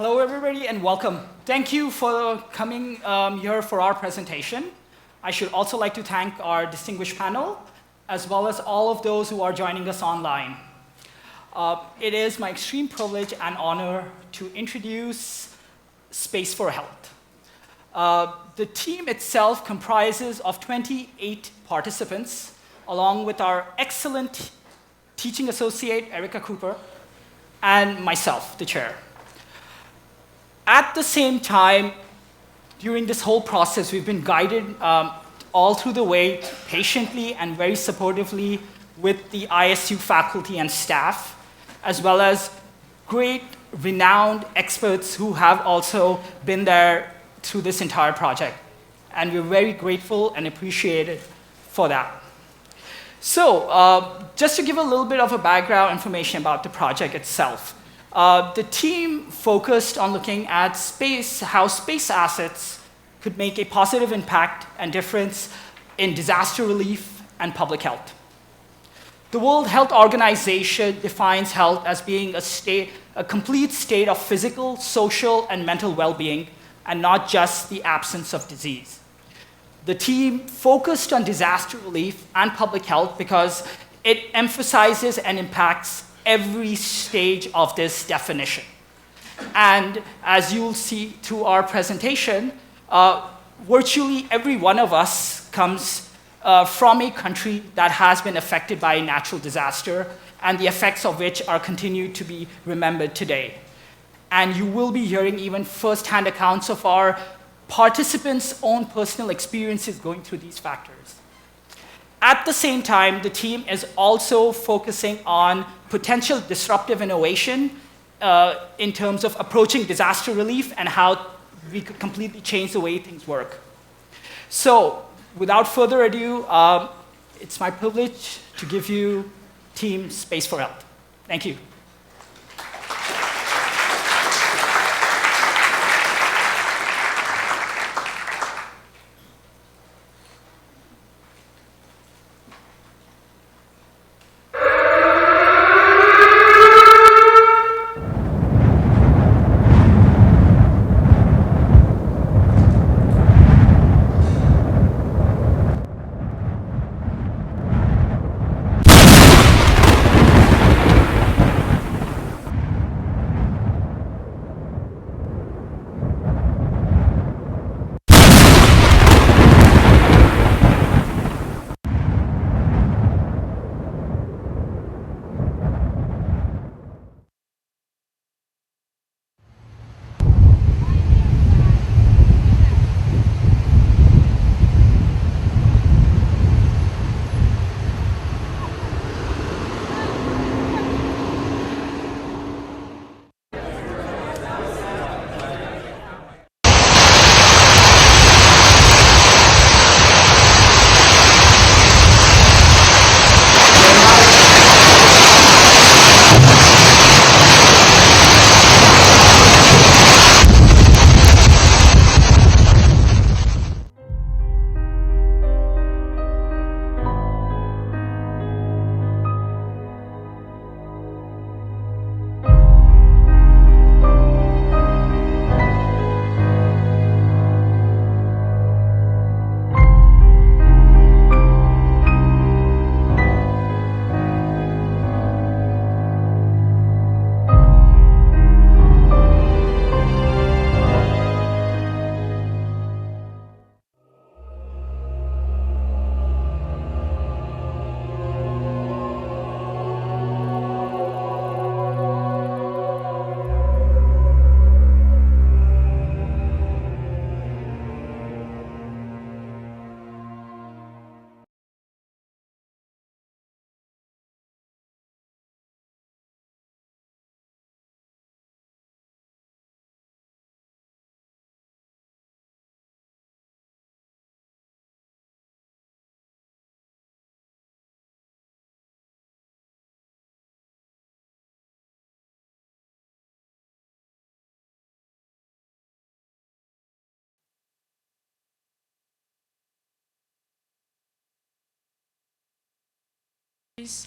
Hello, everybody, and welcome. Thank you for coming here for our presentation. I should also like to thank our distinguished panel, as well as all of those who are joining us online. It is my extreme privilege and honor to introduce Space4Health. The team itself comprises of 28 participants, along with our excellent teaching associate, Erica Cooper, and myself, the chair. At the same time, during this whole process, we've been guided all through the way, patiently and very supportively with the ISU faculty and staff, as well as great, renowned experts who have also been there through this entire project. And we're very grateful and appreciated for that. So, just to give a little bit of a background information about the project itself. The team focused on looking at how space assets could make a positive impact and difference in disaster relief and public health. The World Health Organization defines health as being a complete state of physical, social, and mental well-being, and not just the absence of disease. The team focused on disaster relief and public health because it emphasizes and impacts every stage of this definition. And as you'll see through our presentation, virtually every one of us comes from a country that has been affected by a natural disaster, and the effects of which are continued to be remembered today. And you will be hearing even first-hand accounts of our participants' own personal experiences going through these factors. At the same time, the team is also focusing on potential disruptive innovation in terms of approaching disaster relief and how we could completely change the way things work. So, without further ado, it's my privilege to give you Team Space4Health. Thank you.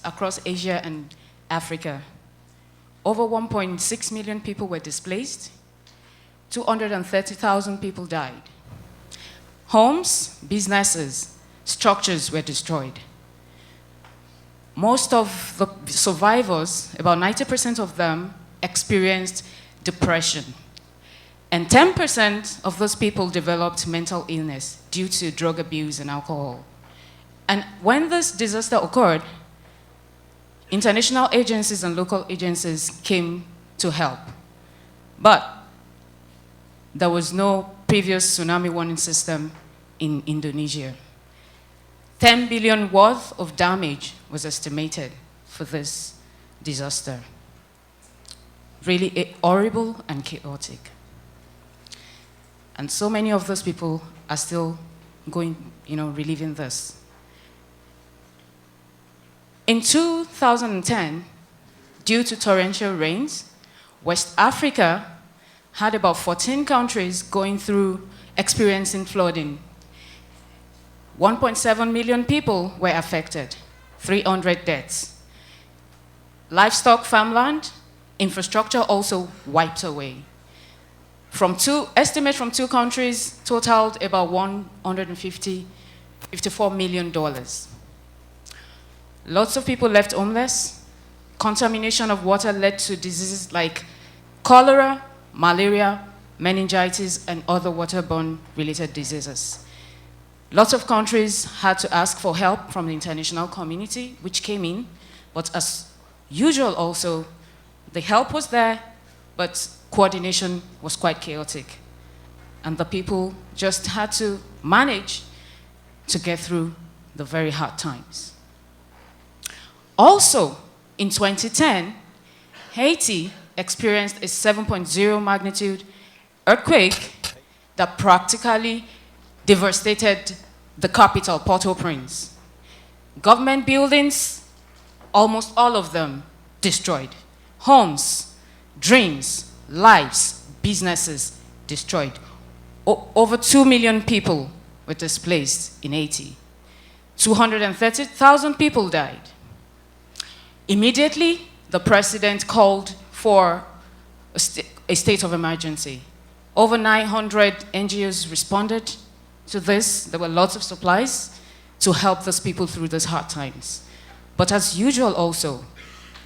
Across Asia and Africa. Over 1.6 million people were displaced, 230,000 people died. Homes, businesses, structures were destroyed. Most of the survivors, about 90% of them, experienced depression. And 10% of those people developed mental illness due to drug abuse and alcohol. And when this disaster occurred, international agencies and local agencies came to help. But there was no previous tsunami warning system in Indonesia. 10 billion worth of damage was estimated for this disaster. Really horrible and chaotic. And so many of those people are still reliving this. In 2010, due to torrential rains, West Africa had about 14 countries experiencing flooding. 1.7 million people were affected, 300 deaths. Livestock, farmland, infrastructure also wiped away. Estimates from two countries totaled about $54 million. Lots of people left homeless. Contamination of water led to diseases like cholera, malaria, meningitis, and other waterborne related diseases. Lots of countries had to ask for help from the international community, which came in, but as usual also, the help was there, but coordination was quite chaotic. And the people just had to manage to get through the very hard times. Also, in 2010, Haiti experienced a 7.0 magnitude earthquake that practically devastated the capital, Port-au-Prince. Government buildings, almost all of them destroyed. Homes, dreams, lives, businesses destroyed. Over 2 million people were displaced in Haiti. 230,000 people died. Immediately, the president called for a state of emergency. Over 900 NGOs responded to this. There were lots of supplies to help those people through these hard times. But as usual also,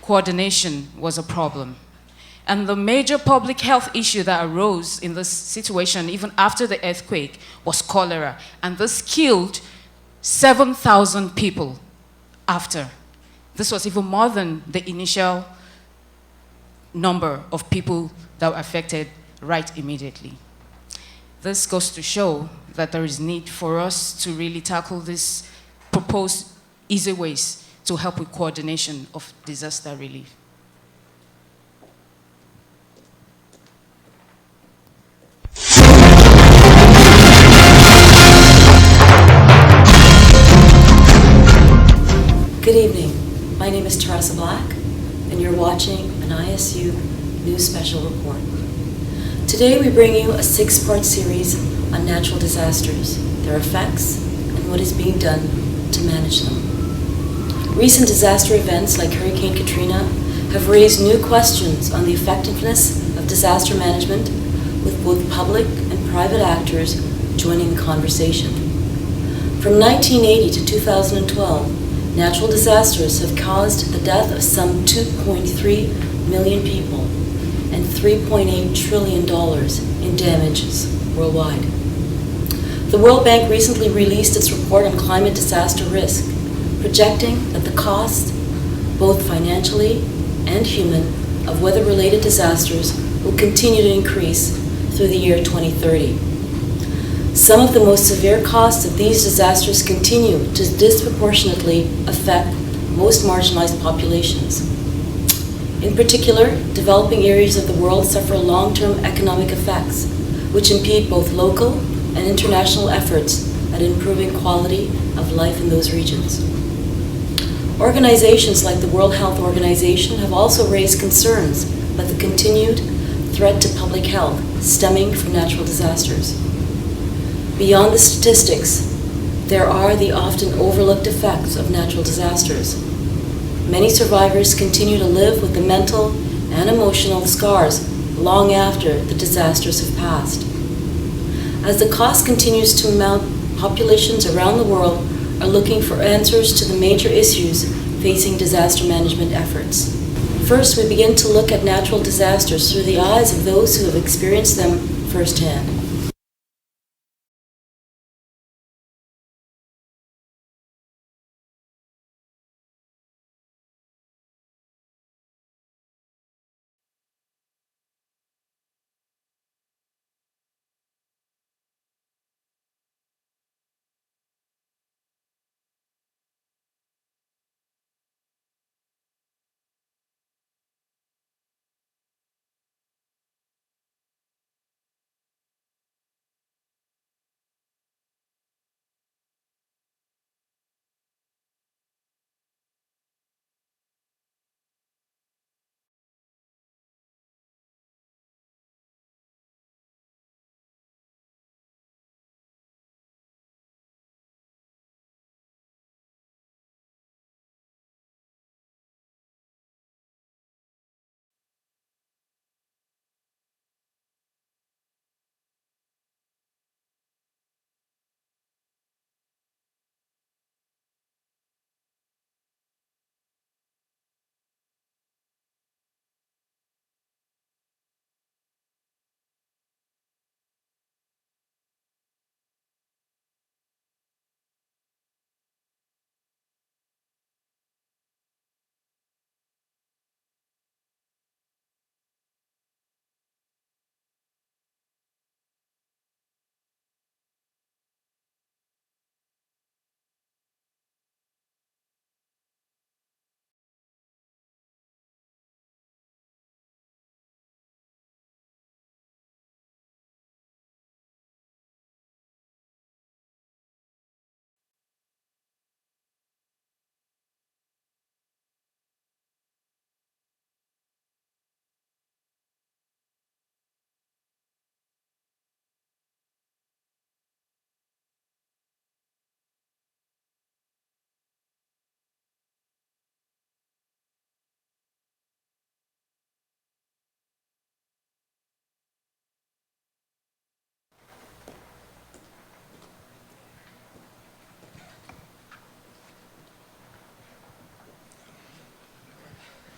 coordination was a problem. And the major public health issue that arose in this situation, even after the earthquake, was cholera. And this killed 7,000 people after. This was even more than the initial number of people that were affected right immediately. This goes to show that there is need for us to really tackle these proposed easy ways to help with coordination of disaster relief. Good evening. My name is Teresa Black, and you're watching an ISU News Special Report. Today we bring you a 6-part series on natural disasters, their effects, and what is being done to manage them. Recent disaster events like Hurricane Katrina have raised new questions on the effectiveness of disaster management, with both public and private actors joining the conversation. From 1980 to 2012, natural disasters have caused the death of some 2.3 million people and $3.8 trillion in damages worldwide. The World Bank recently released its report on climate disaster risk, projecting that the cost, both financially and human, of weather-related disasters will continue to increase through the year 2030. Some of the most severe costs of these disasters continue to disproportionately affect most marginalized populations. In particular, developing areas of the world suffer long-term economic effects, which impede both local and international efforts at improving quality of life in those regions. Organizations like the World Health Organization have also raised concerns about the continued threat to public health stemming from natural disasters. Beyond the statistics, there are the often overlooked effects of natural disasters. Many survivors continue to live with the mental and emotional scars long after the disasters have passed. As the cost continues to mount, populations around the world are looking for answers to the major issues facing disaster management efforts. First, we begin to look at natural disasters through the eyes of those who have experienced them firsthand.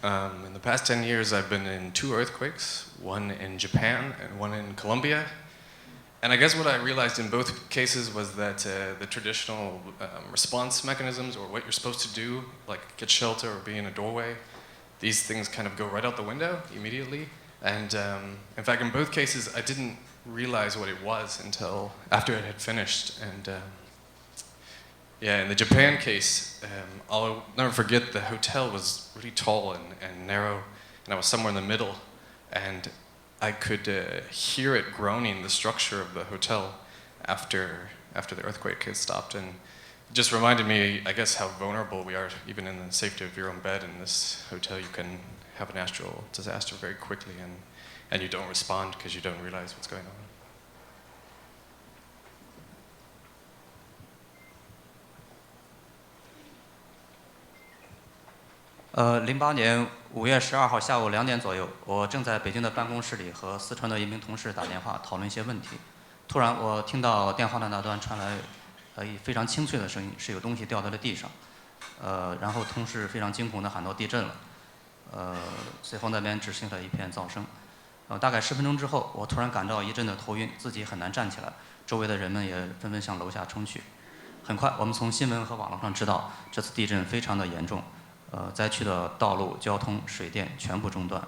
In the past 10 years, I've been in 2 earthquakes, one in Japan and one in Colombia. And I guess what I realized in both cases was that the traditional response mechanisms, or what you're supposed to do, like get shelter or be in a doorway, these things kind of go right out the window immediately. And in fact, in both cases, I didn't realize what it was until after it had finished. And yeah, in the Japan case, I'll never forget the hotel was really tall and narrow, and I was somewhere in the middle, and I could hear it groaning, the structure of the hotel, after the earthquake had stopped. And it just reminded me, I guess, how vulnerable we are, even in the safety of your own bed. In this hotel, you can have a natural disaster very quickly, and you don't respond because you don't realize what's going on.08年5月12号下午2点左右，我正在北京的办公室里和四川的一名同事打电话讨论一些问题。突然，我听到电话的那端传来非常清脆的声音，是有东西掉在了地上。然后同事非常惊恐地喊到地震了。随后那边只剩下一片噪声。大概10分钟之后，我突然感到一阵的头晕，自己很难站起来，周围的人们也纷纷向楼下冲去。很快，我们从新闻和网络上知道，这次地震非常的严重。灾区的道路、交通、水电全部中断，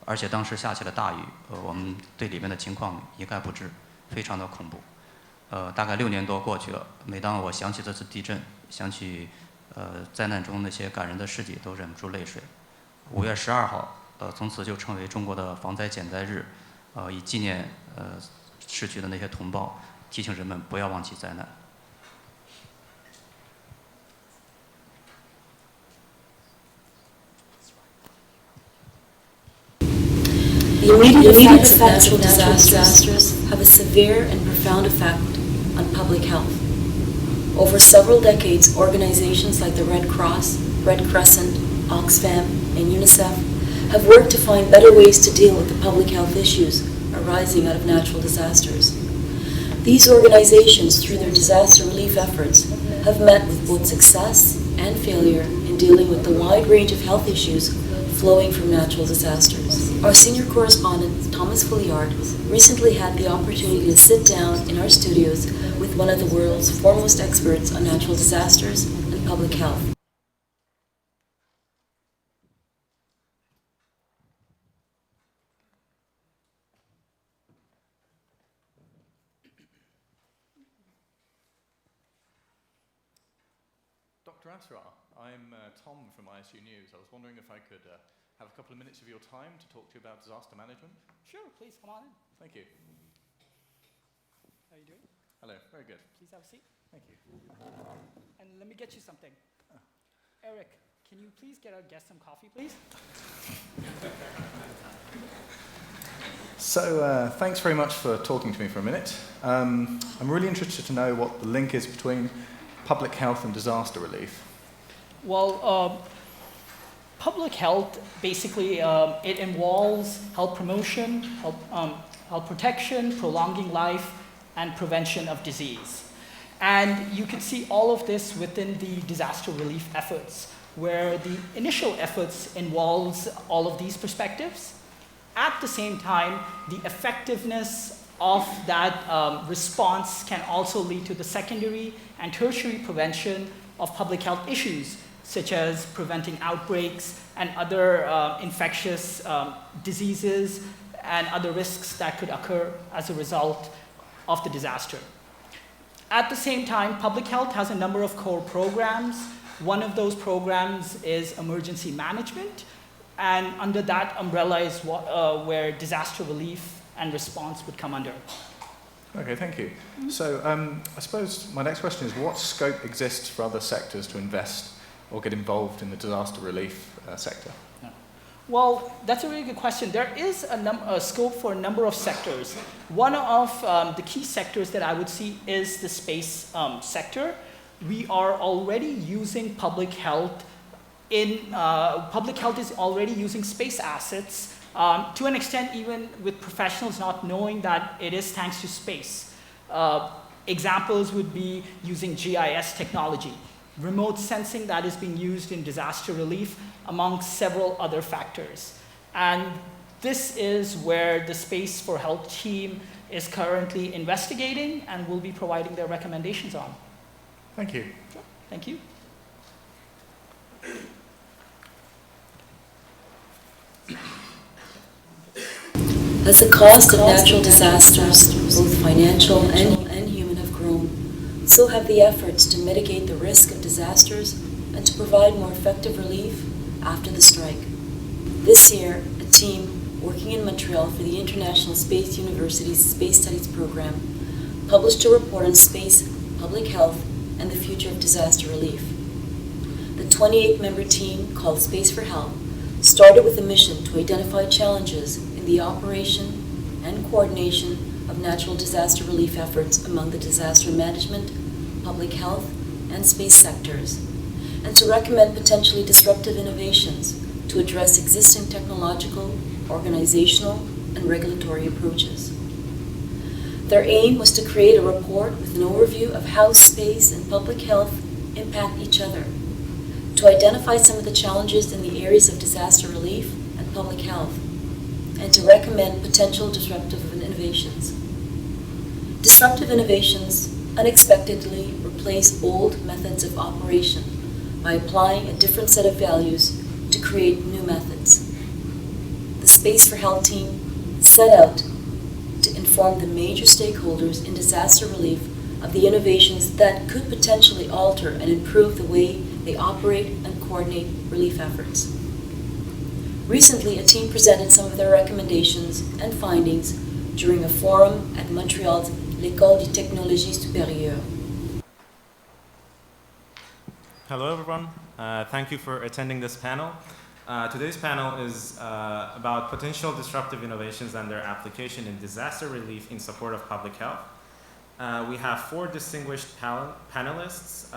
而且当时下起了大雨，我们对里面的情况一概不知，非常的恐怖。大概6年多过去了，每当我想起这次地震，想起灾难中那些感人的事迹，都忍不住泪水。5月12号，从此就成为中国的防灾减灾日，以纪念逝去的那些同胞，提醒人们不要忘记灾难。The immediate effects of natural disasters have a severe and profound effect on public health. Over several decades, organizations like the Red Cross, Red Crescent, Oxfam, and UNICEF have worked to find better ways to deal with the public health issues arising out of natural disasters. These organizations, through their disaster relief efforts, have met with both success and failure in dealing with the wide range of health issues flowing from natural disasters. Our senior correspondent, Thomas Fouliard, recently had the opportunity to sit down in our studios with one of the world's foremost experts on natural disasters and public health. Dr. Asrar, I'm Tom from ISU News. I was wondering if I could have a couple of minutes of your time to talk to you about disaster management. Sure, please come on in. Thank you. How are you doing? Hello, very good. Please have a seat. Thank you. And let me get you something. Eric, can you please get our guest some coffee, please? So thanks very much for talking to me for a minute. I'm really interested to know what the link is between public health and disaster relief. Well, public health, basically, it involves health promotion, health protection, prolonging life, and prevention of disease. And you can see all of this within the disaster relief efforts, where the initial efforts involves all of these perspectives. At the same time, the effectiveness of that response can also lead to the secondary and tertiary prevention of public health issues, such as preventing outbreaks and other infectious diseases and other risks that could occur as a result of the disaster. At the same time, public health has a number of core programs. One of those programs is emergency management, and under that umbrella is where disaster relief and response would come under. Okay, thank you. So I suppose my next question is, what scope exists for other sectors to invest or get involved in the disaster relief sector? Well, that's a really good question. There is a scope for a number of sectors. One of the key sectors that I would see is the space sector. We are already using public health public health is already using space assets to an extent, even with professionals not knowing that it is thanks to space. Examples would be using GIS technology, remote sensing that is being used in disaster relief, among several other factors. And this is where the Space4Health team is currently investigating and will be providing their recommendations on. Thank you. Sure. Thank you. As the cost of natural disasters, both financial and human, have grown, so have the efforts to mitigate the risk of disasters and to provide more effective relief after the strike. This year, a team working in Montreal for the International Space University's Space Studies program published a report on space, public health, and the future of disaster relief. The 28-member team, called Space4Health, started with a mission to identify challenges in the operation and coordination of natural disaster relief efforts among the disaster management, public health, and space sectors, and to recommend potentially disruptive innovations to address existing technological, organizational, and regulatory approaches. Their aim was to create a report with an overview of how space and public health impact each other, to identify some of the challenges in the areas of disaster relief and public health, and to recommend potential disruptive innovations. Disruptive innovations unexpectedly replace old methods of operation by applying a different set of values to create new methods. The Space4Health team set out to inform the major stakeholders in disaster relief of the innovations that could potentially alter and improve the way they operate and coordinate relief efforts. Recently, a team presented some of their recommendations and findings during a forum at Montreal's L'École des Technologies Supérieures. Hello, everyone. Thank you for attending this panel. Today's panel is about potential disruptive innovations and their application in disaster relief in support of public health. We have four distinguished panelists.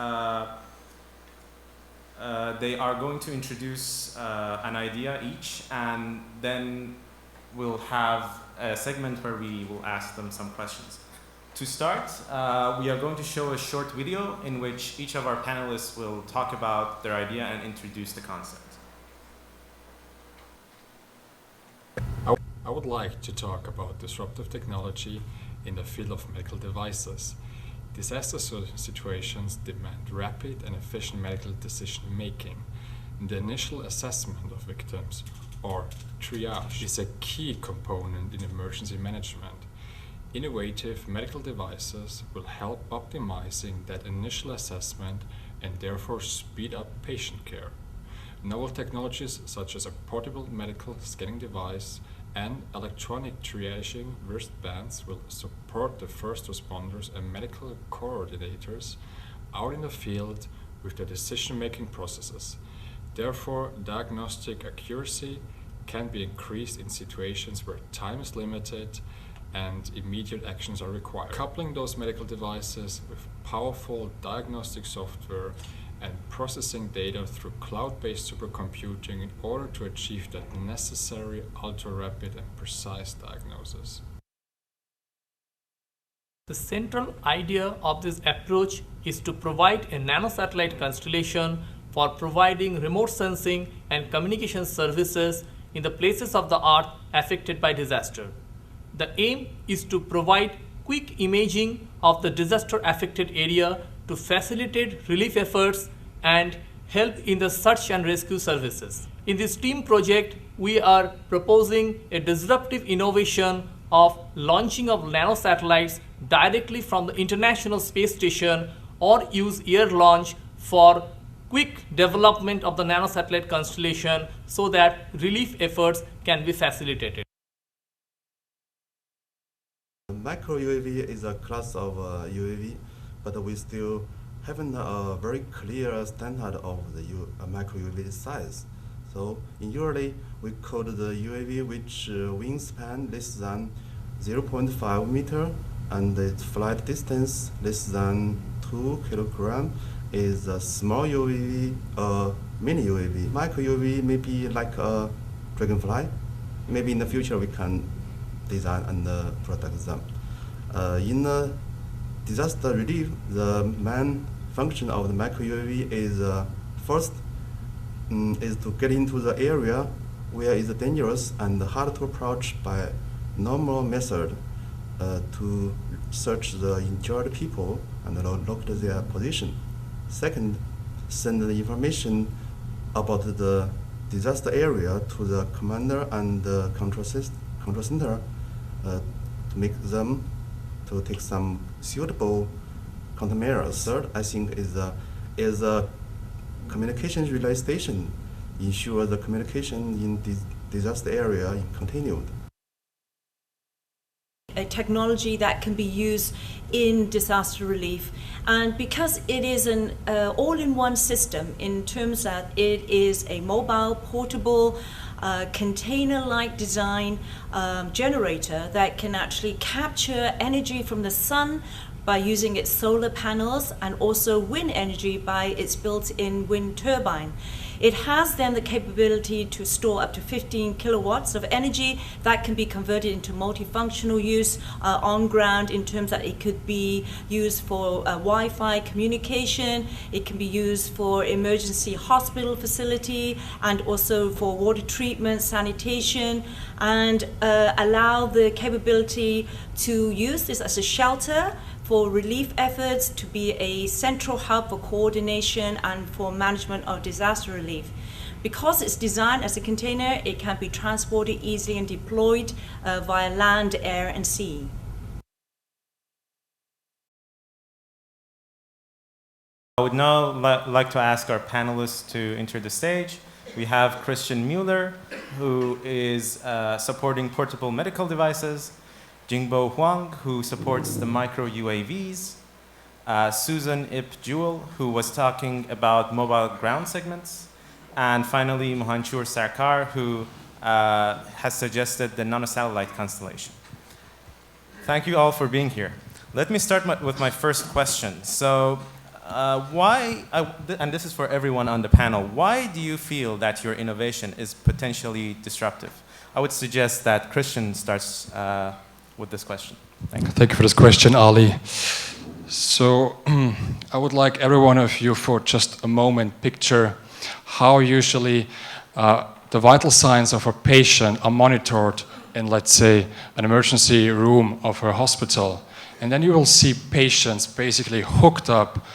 They are going to introduce an idea each, and then we'll have a segment where we will ask them some questions. To start, we are going to show a short video in which each of our panelists will talk about their idea and introduce the concept. I would like to talk about disruptive technology in the field of medical devices. Disaster situations demand rapid and efficient medical decision making. The initial assessment of victims, or triage, is a key component in emergency management. Innovative medical devices will help optimizing that initial assessment and therefore speed up patient care. Novel technologies such as a portable medical scanning device and electronic triaging wristbands will support the first responders and medical coordinators out in the field with the decision-making processes. Therefore, diagnostic accuracy can be increased in situations where time is limited and immediate actions are required. Coupling those medical devices with powerful diagnostic software and processing data through cloud-based supercomputing in order to achieve that necessary ultra-rapid and precise diagnosis. The central idea of this approach is to provide a nanosatellite constellation for providing remote sensing and communication services in the places of the Earth affected by disaster. The aim is to provide quick imaging of the disaster-affected area to facilitate relief efforts and help in the search and rescue services. In this team project, we are proposing a disruptive innovation of launching of nanosatellites directly from the International Space Station or use air launch for quick development of the nanosatellite constellation so that relief efforts can be facilitated. Micro UAV is a class of UAV, but we still haven't a very clear standard of the micro UAV size. So usually we code the UAV which wingspan less than 0.5 meter and its flight distance less than 2 kilograms is a small UAV, mini UAV. Micro UAV may be like a dragonfly. Maybe in the future we can design and product them. In disaster relief, the main function of the micro UAV is first is to get into the area where it's dangerous and hard to approach by normal method to search the injured people and locate their position. Second, send the information about the disaster area to the commander and the control center to make them to take some suitable countermeasures. Third, I think is a communication relay station, ensure the communication in this disaster area is continued. A technology that can be used in disaster relief, and because it is an all-in-one system in terms that it is a mobile, portable, container-like design generator that can actually capture energy from the sun by using its solar panels and also wind energy by its built-in wind turbine. It has then the capability to store up to 15 kilowatts of energy that can be converted into multifunctional use on ground in terms that it could be used for Wi-Fi communication, it can be used for emergency hospital facility and also for water treatment, sanitation, and allow the capability to use this as a shelter for relief efforts, to be a central hub for coordination and for management of disaster relief. Because it's designed as a container, it can be transported easily and deployed via land, air, and sea. I would now like to ask our panelists to enter the stage. We have Christian Mueller, who is supporting portable medical devices, Jingbo Huang, who supports the micro UAVs, Susan Ip Jewel, who was talking about mobile ground segments, and finally Mohanchur Sarkar, who has suggested the nanosatellite constellation. Thank you all for being here. Let me start with my first question. So and this is for everyone on the panel, why do you feel that your innovation is potentially disruptive? I would suggest that Christian starts with this question. Thank you. Thank you for this question, Ali. So I would like every one of you for just a moment picture how usually the vital signs of a patient are monitored in, let's say, an emergency room of a hospital. And then you will see patients basically hooked up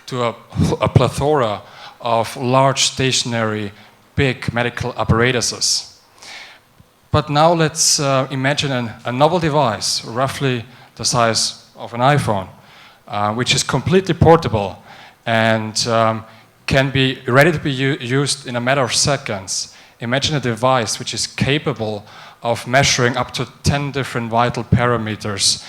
to a plethora of large stationary big medical apparatuses. But now let's imagine a novel device, roughly the size of an iPhone, which is completely portable and can be ready to be used in a matter of seconds. Imagine a device which is capable of measuring up to 10 different vital parameters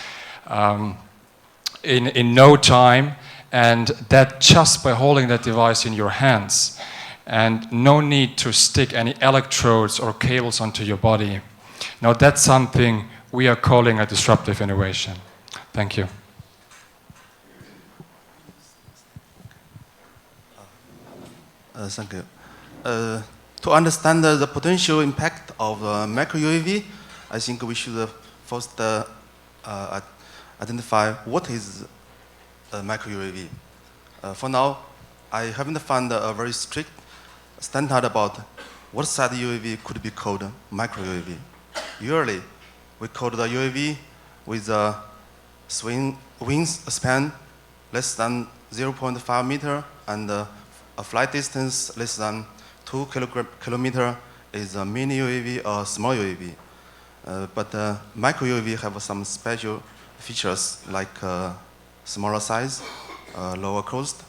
in no time, and that just by holding that device in your hands, and no need to stick any electrodes or cables onto your body. Now that's something we are calling a disruptive innovation. Thank you. Thank you. To understand the potential impact of micro UAV, I think we should first identify what is micro UAV. For now, I haven't found a very strict standard about what size UAV could be called micro UAV. Usually, we call the UAV with a wingspan less than 0.5 meter and a flight distance less than 2 kilometer is a mini UAV or small UAV. But micro UAV have some special features like smaller size, lower cost.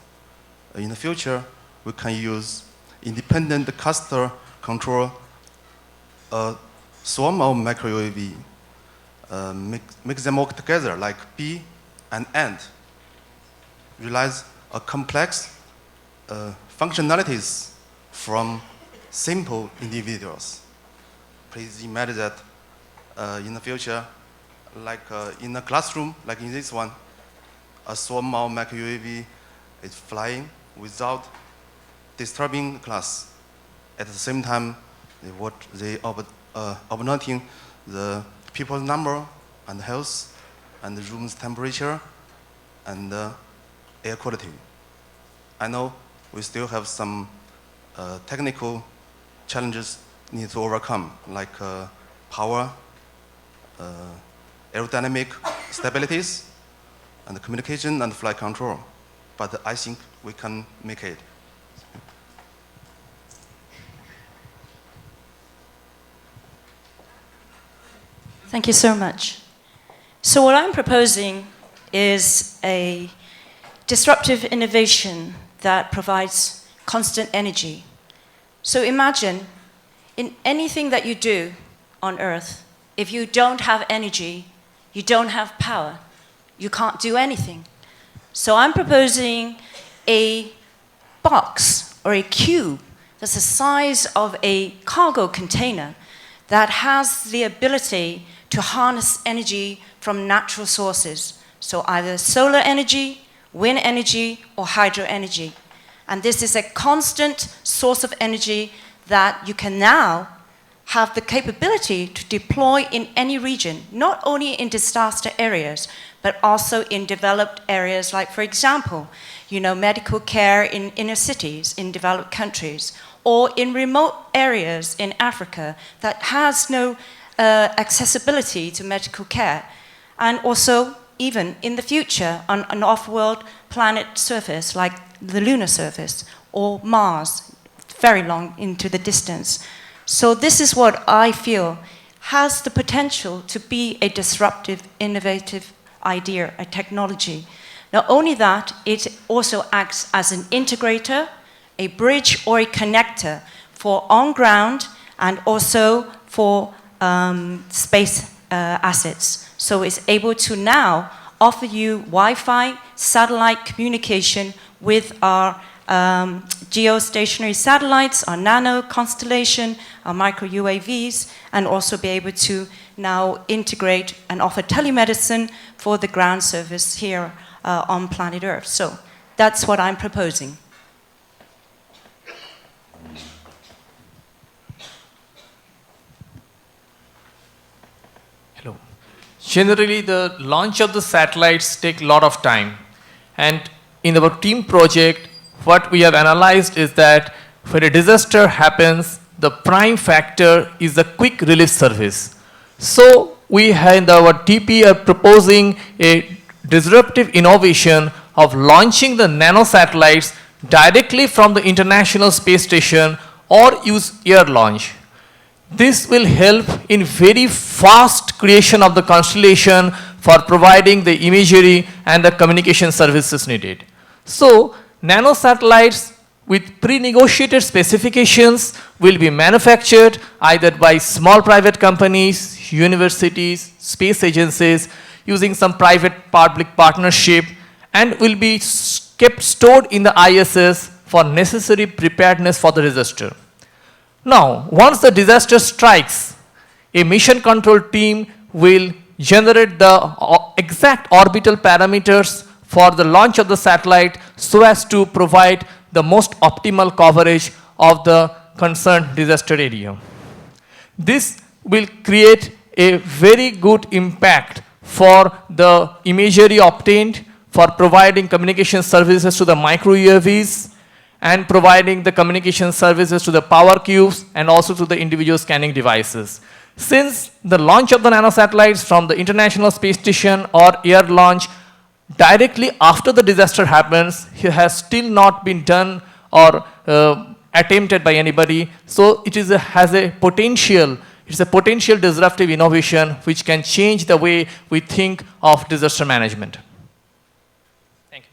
In the future, we can use independent cluster control a swarm of micro UAV, make them work together like bee and ant, realize a complex functionalities from simple individuals. Please imagine that in the future, like in a classroom, like in this one, a swarm of micro UAV is flying without disturbing the class. At the same time, they observing the people's number and health and the room's temperature and air quality. I know we still have some technical challenges need to overcome, like power, aerodynamic stabilities, and communication and flight control. But I think we can make it. Thank you so much. So what I'm proposing is a disruptive innovation that provides constant energy. So imagine in anything that you do on Earth, if you don't have energy, you don't have power, you can't do anything. So I'm proposing a box or a cube that's the size of a cargo container that has the ability to harness energy from natural sources. So either solar energy, wind energy, or hydro energy. And this is a constant source of energy that you can now have the capability to deploy in any region, not only in disaster areas, but also in developed areas like, for example, medical care in inner cities in developed countries, or in remote areas in Africa that has no accessibility to medical care. And also, even in the future, on an off-world planet surface like the lunar surface or Mars, very long into the distance. So this is what I feel has the potential to be a disruptive, innovative idea, a technology. Not only that, it also acts as an integrator, a bridge or a connector for on-ground and also for space assets. So it's able to now offer you Wi-Fi, satellite communication with our geostationary satellites, our nano constellation, our micro UAVs, and also be able to now integrate and offer telemedicine for the ground service here on planet Earth. So That's what I'm proposing. Hello. Generally, the launch of the satellites take a lot of time. And in our team project, what we have analyzed is that when a disaster happens, the prime factor is the quick relief service. So we in our TP are proposing a disruptive innovation of launching the nanosatellites directly from the International Space Station or use air launch. This will help in very fast creation of the constellation for providing the imagery and the communication services needed. So, nanosatellites with pre-negotiated specifications will be manufactured either by small private companies, universities, space agencies, using some private-public partnership, and will be kept stored in the ISS for necessary preparedness for the disaster. Now, once the disaster strikes, a mission control team will generate the exact orbital parameters for the launch of the satellite so as to provide the most optimal coverage of the concerned disaster area. This will create a very good impact for the imagery obtained, for providing communication services to the micro UAVs, and providing the communication services to the power cubes and also to the individual scanning devices. Since the launch of the nanosatellites from the International Space Station or air launch directly after the disaster happens, it has still not been done or attempted by anybody. So it has a potential, it's a potential disruptive innovation which can change the way we think of disaster management. Thank you.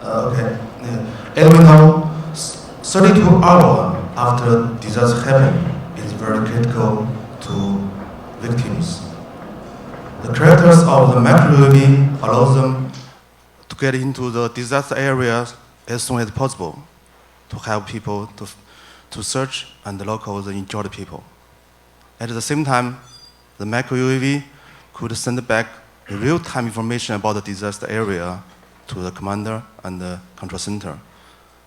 Okay. As we know, 32 hours after disaster happened is very critical to victims. The characters of the micro-UAV allows them to get into the disaster areas as soon as possible to help people to search and locate the injured people. At the same time, the micro-UAV could send back real-time information about the disaster area to the commander and the control center,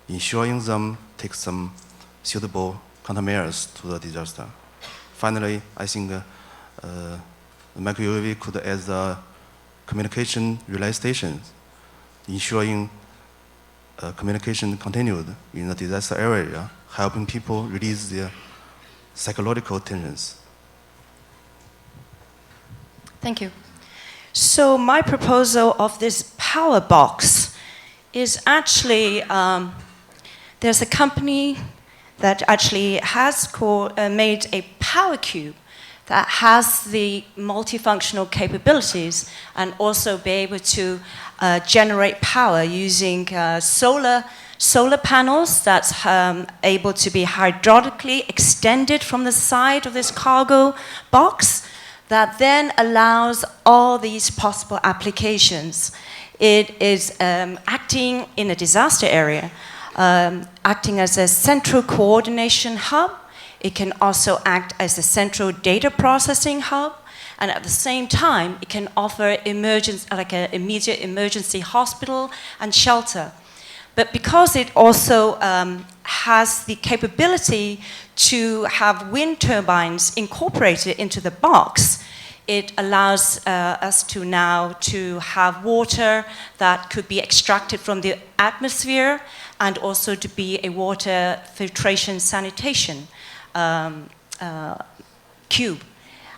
ensuring them take some suitable countermeasures to the disaster. Finally, I think the micro-UAV could act as a communication relay station, ensuring communication continued in the disaster area, helping people release their psychological tensions. Thank you. So my proposal of this power box is actually, there's a company that actually has made a power cube that has the multifunctional capabilities and also be able to generate power using solar panels that's able to be hydraulically extended from the side of this cargo box that then allows all these possible applications. It is acting in a disaster area, acting as a central coordination hub. It can also act as a central data processing hub, and at the same time, it can offer like an immediate emergency hospital and shelter. But because it also has the capability to have wind turbines incorporated into the box, it allows us to now to have water that could be extracted from the atmosphere and also to be a water filtration sanitation cube.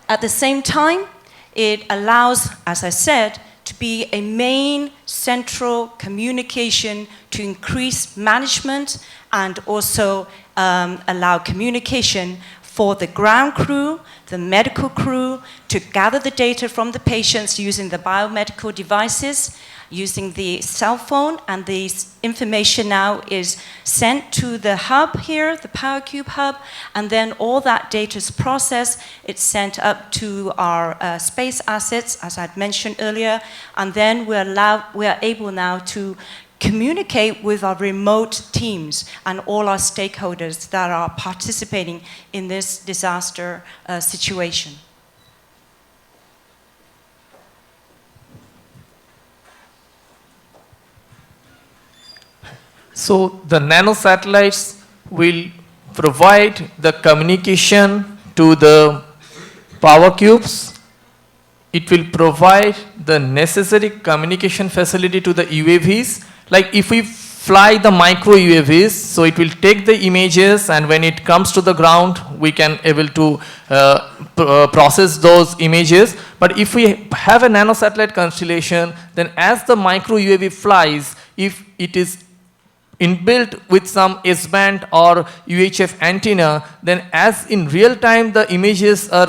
At the same time, it allows, as I said, to be a main central communication to increase management and also allow communication for the ground crew, the medical crew, to gather the data from the patients using the biomedical devices, using the cell phone, and the information now is sent to the hub here, the PowerCube hub, and then all that data is processed. It's sent up to our space assets, as I'd mentioned earlier, and then we are able now to communicate with our remote teams and all our stakeholders that are participating in this disaster situation. So the nanosatellites will provide the communication to the power cubes. It will provide the necessary communication facility to the UAVs. Like if we fly the micro UAVs, so it will take the images, and when it comes to the ground, we can able to process those images. But if we have a nanosatellite constellation, then as the micro UAV flies, if it is inbuilt with some S-band or UHF antenna, then as in real time the images are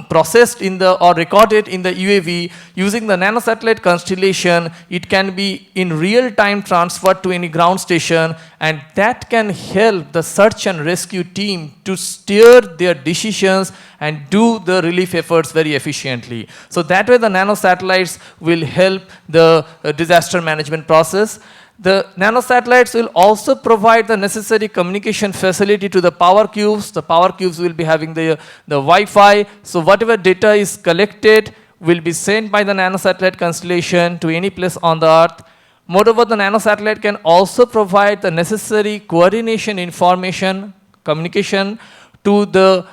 processed in the or recorded in the UAV using the nanosatellite constellation, it can be in real time transferred to any ground station, and that can help the search and rescue team to steer their decisions and do the relief efforts very efficiently. So that way the nanosatellites will help the disaster management process. The nanosatellites will also provide the necessary communication facility to the power cubes. The power cubes will be having the Wi-Fi. So whatever data is collected will be sent by the nanosatellite constellation to any place on the Earth. Moreover, the nanosatellite can also provide the necessary coordination information, communication to the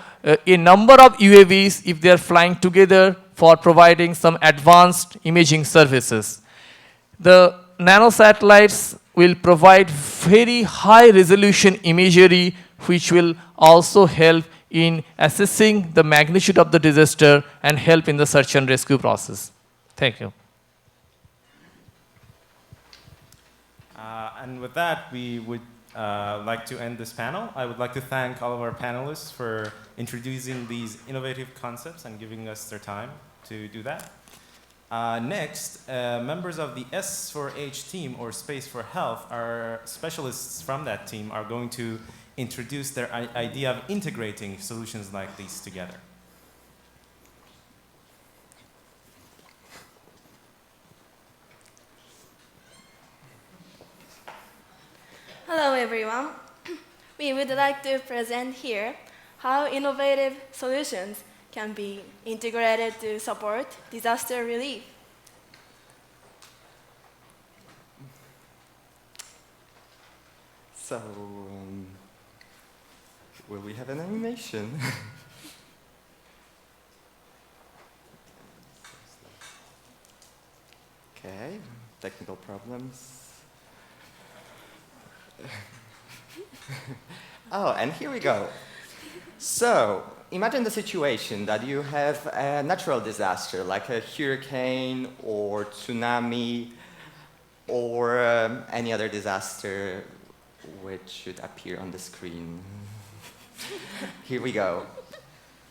a number of UAVs if they are flying together for providing some advanced imaging services. The nanosatellites will provide very high resolution imagery, which will also help in assessing the magnitude of the disaster and help in the search and rescue process. Thank you. And with that, we would like to end this panel. I would like to thank all of our panelists for introducing these innovative concepts and giving us their time to do that. Next, members of the S4H team, or Space4Health, our specialists from that team are going to introduce their idea of integrating solutions like these together. Hello everyone. We would like to present here how innovative solutions can be integrated to support disaster relief. So, will we have an animation? Okay, technical problems. Oh, and here we go. So, imagine the situation that you have a natural disaster like a hurricane or tsunami or any other disaster which should appear on the screen. Here we go.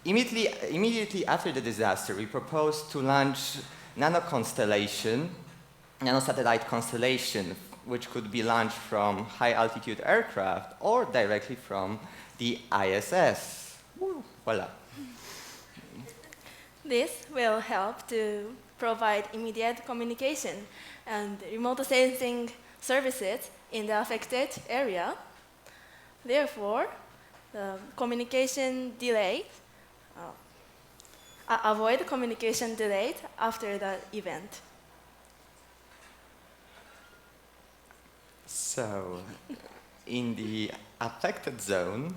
Immediately after the disaster, we propose to launch nanosatellite constellation, which could be launched from high-altitude aircraft or directly from the ISS. Woo, voila. This will help to provide immediate communication and remote sensing services in the affected area. Therefore, the communication delay, avoid communication delay after the event. So, in the affected zone,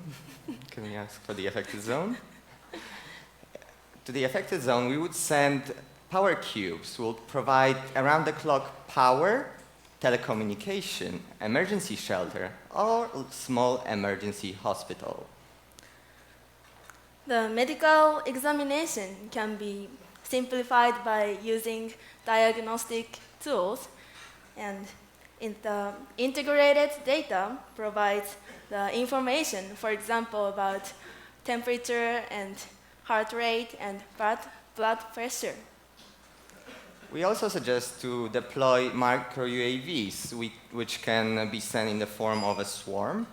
can we ask for the affected zone? To the affected zone, we would send power cubes, will provide around-the-clock power, telecommunication, emergency shelter, or small emergency hospital. The medical examination can be simplified by using diagnostic tools, and the integrated data provides the information, for example, about temperature and heart rate and blood pressure. We also suggest to deploy micro UAVs, which can be sent in the form of a swarm,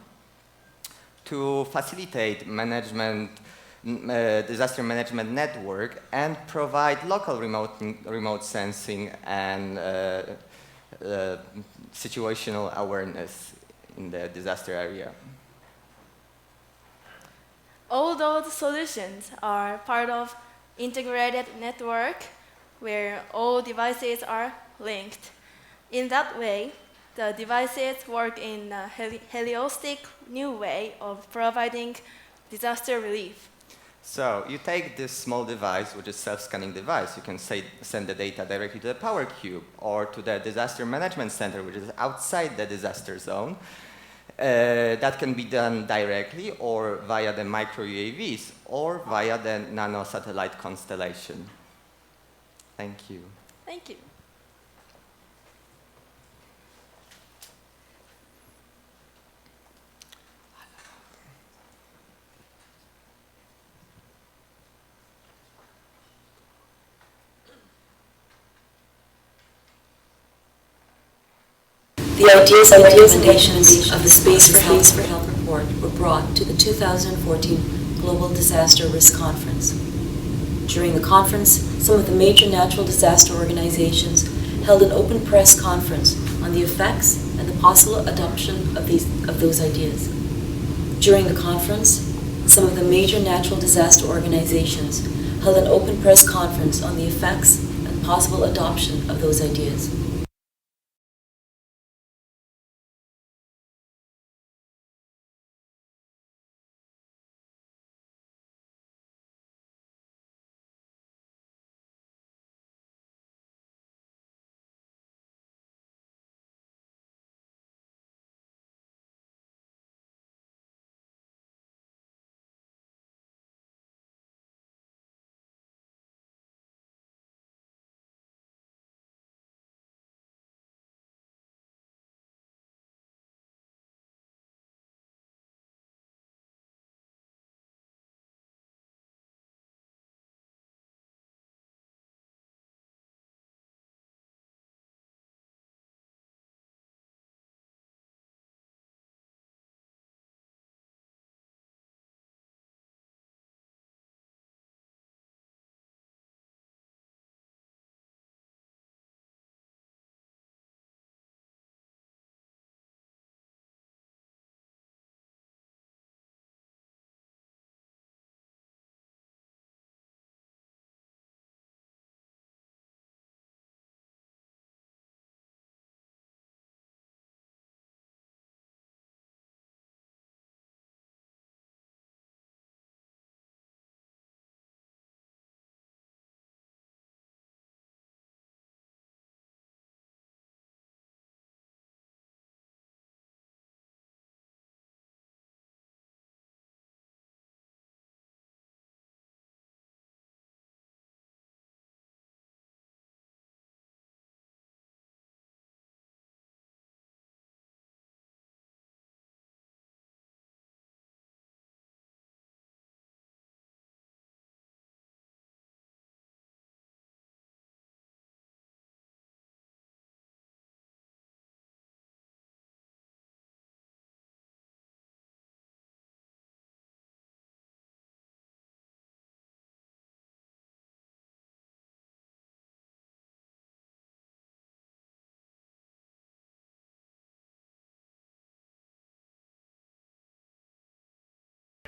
to facilitate disaster management network and provide local remote sensing and situational awareness in the disaster area. All those solutions are part of integrated network where all devices are linked. In that way, the devices work in a holistic new way of providing disaster relief. So you take this small device, which is self-scanning device. You can send the data directly to the power cube or to the disaster management center, which is outside the disaster zone. That can be done directly or via the micro UAVs or via the nano satellite constellation. Thank you. Thank you. The ideas and recommendations of the Space4Health report were brought to the 2014 Global Disaster Risk Conference. During the conference, some of the major natural disaster organizations held an open press conference on the effects and the possible adoption of those ideas. During the conference, some of the major natural disaster organizations held an open press conference on the effects and possible adoption of those ideas.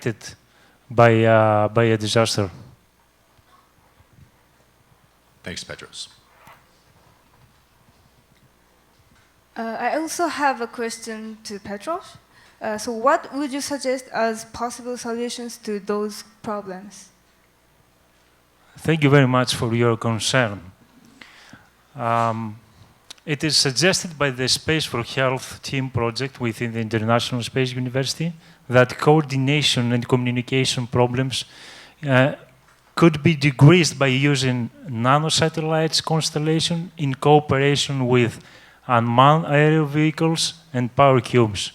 affected by a disaster. Thanks, Petros. I also have a question to Petros. So what would you suggest as possible solutions to those problems? Thank you very much for your concern. It is suggested by the Space4Health team project within the International Space University that coordination and communication problems could be decreased by using nanosatellites constellation in cooperation with unmanned aerial vehicles and power cubes.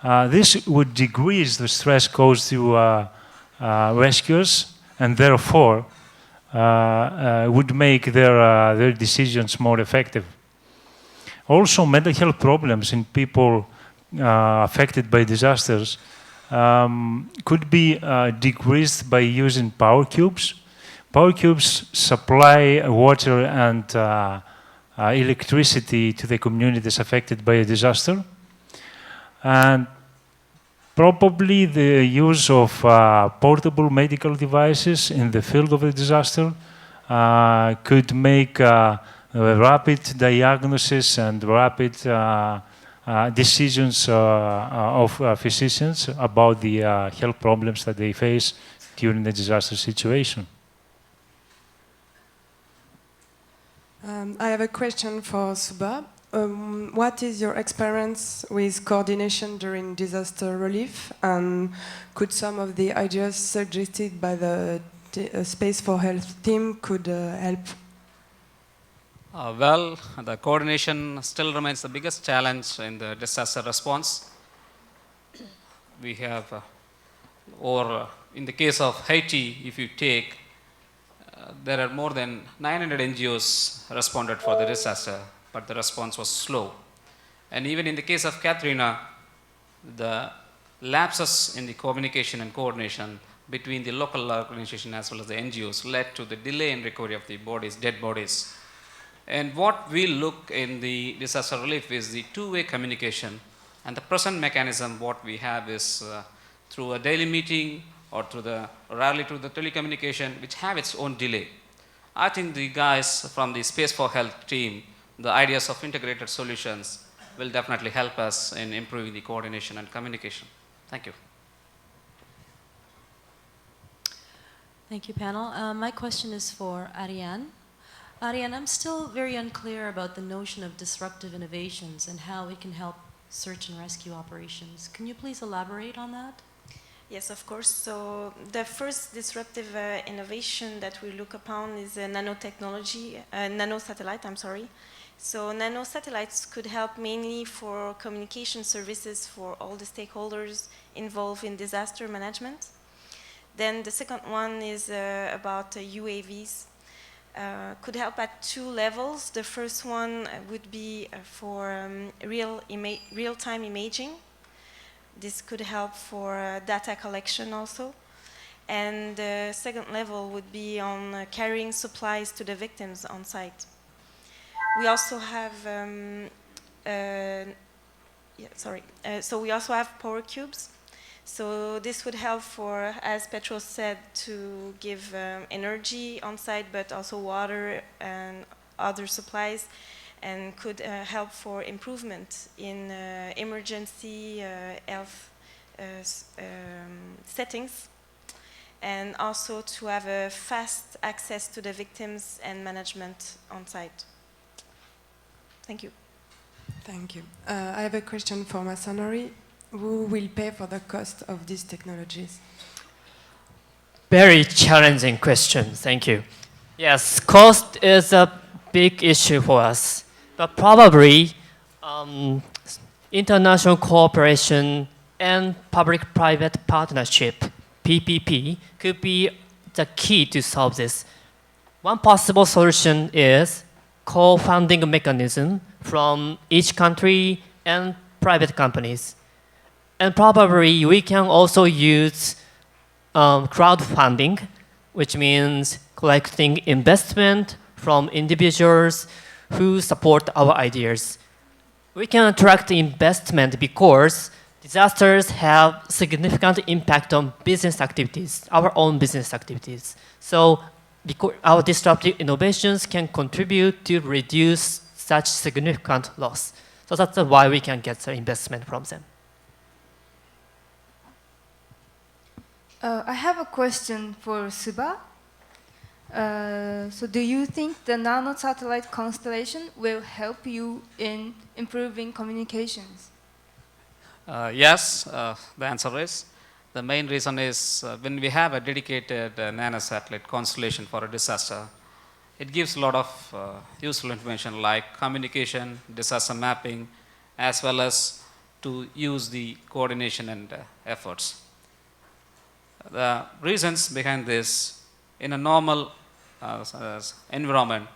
This would decrease the stress caused to rescuers and therefore would make their decisions more effective. Also, mental health problems in people affected by disasters could be decreased by using power cubes. Power cubes supply water and electricity to the communities affected by a disaster. And probably the use of portable medical devices in the field of a disaster could make rapid diagnosis and rapid decisions of physicians about the health problems that they face during the disaster situation. I have a question for Suba. What is your experience with coordination during disaster relief? And could some of the ideas suggested by the Space4Health team could help? Well, the coordination still remains the biggest challenge in the disaster response. We have, in the case of Haiti, if you take, there are more than 900 NGOs responded for the disaster, but the response was slow. And even in the case of Katrina, the lapses in the communication and coordination between the local organization as well as the NGOs led to the delay in recovery of the bodies, dead bodies. And what we look in the disaster relief is the two-way communication. And the present mechanism, what we have is through a daily meeting or rarely through the telecommunication, which have its own delay. I think the guys from the Space4Health team, the ideas of integrated solutions will definitely help us in improving the coordination and communication. Thank you. Thank you, panel. My question is for Ariane. Ariane, I'm still very unclear about the notion of disruptive innovations and how it can help search and rescue operations. Can you please elaborate on that? Yes, of course. So the first disruptive innovation that we look upon is nanosatellite, I'm sorry. So nanosatellites could help mainly for communication services for all the stakeholders involved in disaster management. Then the second one is about UAVs. Could help at two levels. The first one would be for real-time imaging. This could help for data collection also. And the second level would be on carrying supplies to the victims on site. We also have, so we also have power cubes. So this would help for, as Petros said, to give energy on site, but also water and other supplies, and could help for improvement in emergency health settings, and also to have a fast access to the victims and management on site. Thank you. Thank you. I have a question for Masonary. Who will pay for the cost of these technologies? Very challenging question, thank you. Yes, cost is a big issue for us, but probably international cooperation and public-private partnership, PPP, could be the key to solve this. One possible solution is co-funding mechanism from each country and private companies. And probably we can also use crowdfunding, which means collecting investment from individuals who support our ideas. We can attract investment because disasters have significant impact on business activities, our own business activities. So our disruptive innovations can contribute to reduce such significant loss. So that's why we can get the investment from them. I have a question for Suba. So do you think the nano-satellite constellation will help you in improving communications? Yes, the answer is. The main reason is when we have a dedicated nanosatellite constellation for a disaster, it gives a lot of useful information like communication, disaster mapping, as well as to use the coordination and efforts. The reasons behind this, in a normal environment,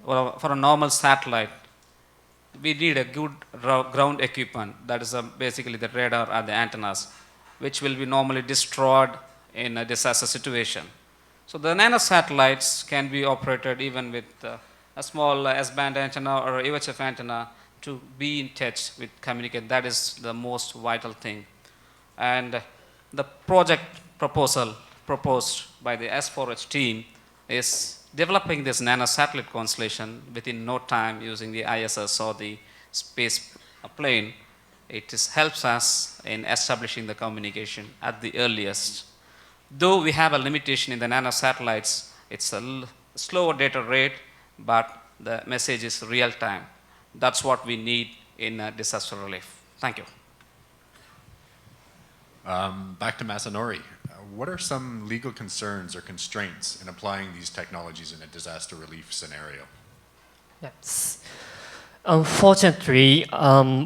or for a normal satellite, we need a good ground equipment, that is basically the radar and the antennas, which will be normally destroyed in a disaster situation. So the nanosatellites can be operated even with a small S-band antenna or UHF antenna to be in touch with communicate. That is the most vital thing. And the project proposal proposed by the S4H team is developing this nanosatellite constellation within no time using the ISS or the space plane. It helps us in establishing the communication at the earliest. Though we have a limitation in the nanosatellites, it's a slower data rate, but the message is real time. That's what we need in disaster relief. Thank you. Back to Masanori. What are some legal concerns or constraints in applying these technologies in a disaster relief scenario? Yes. Unfortunately,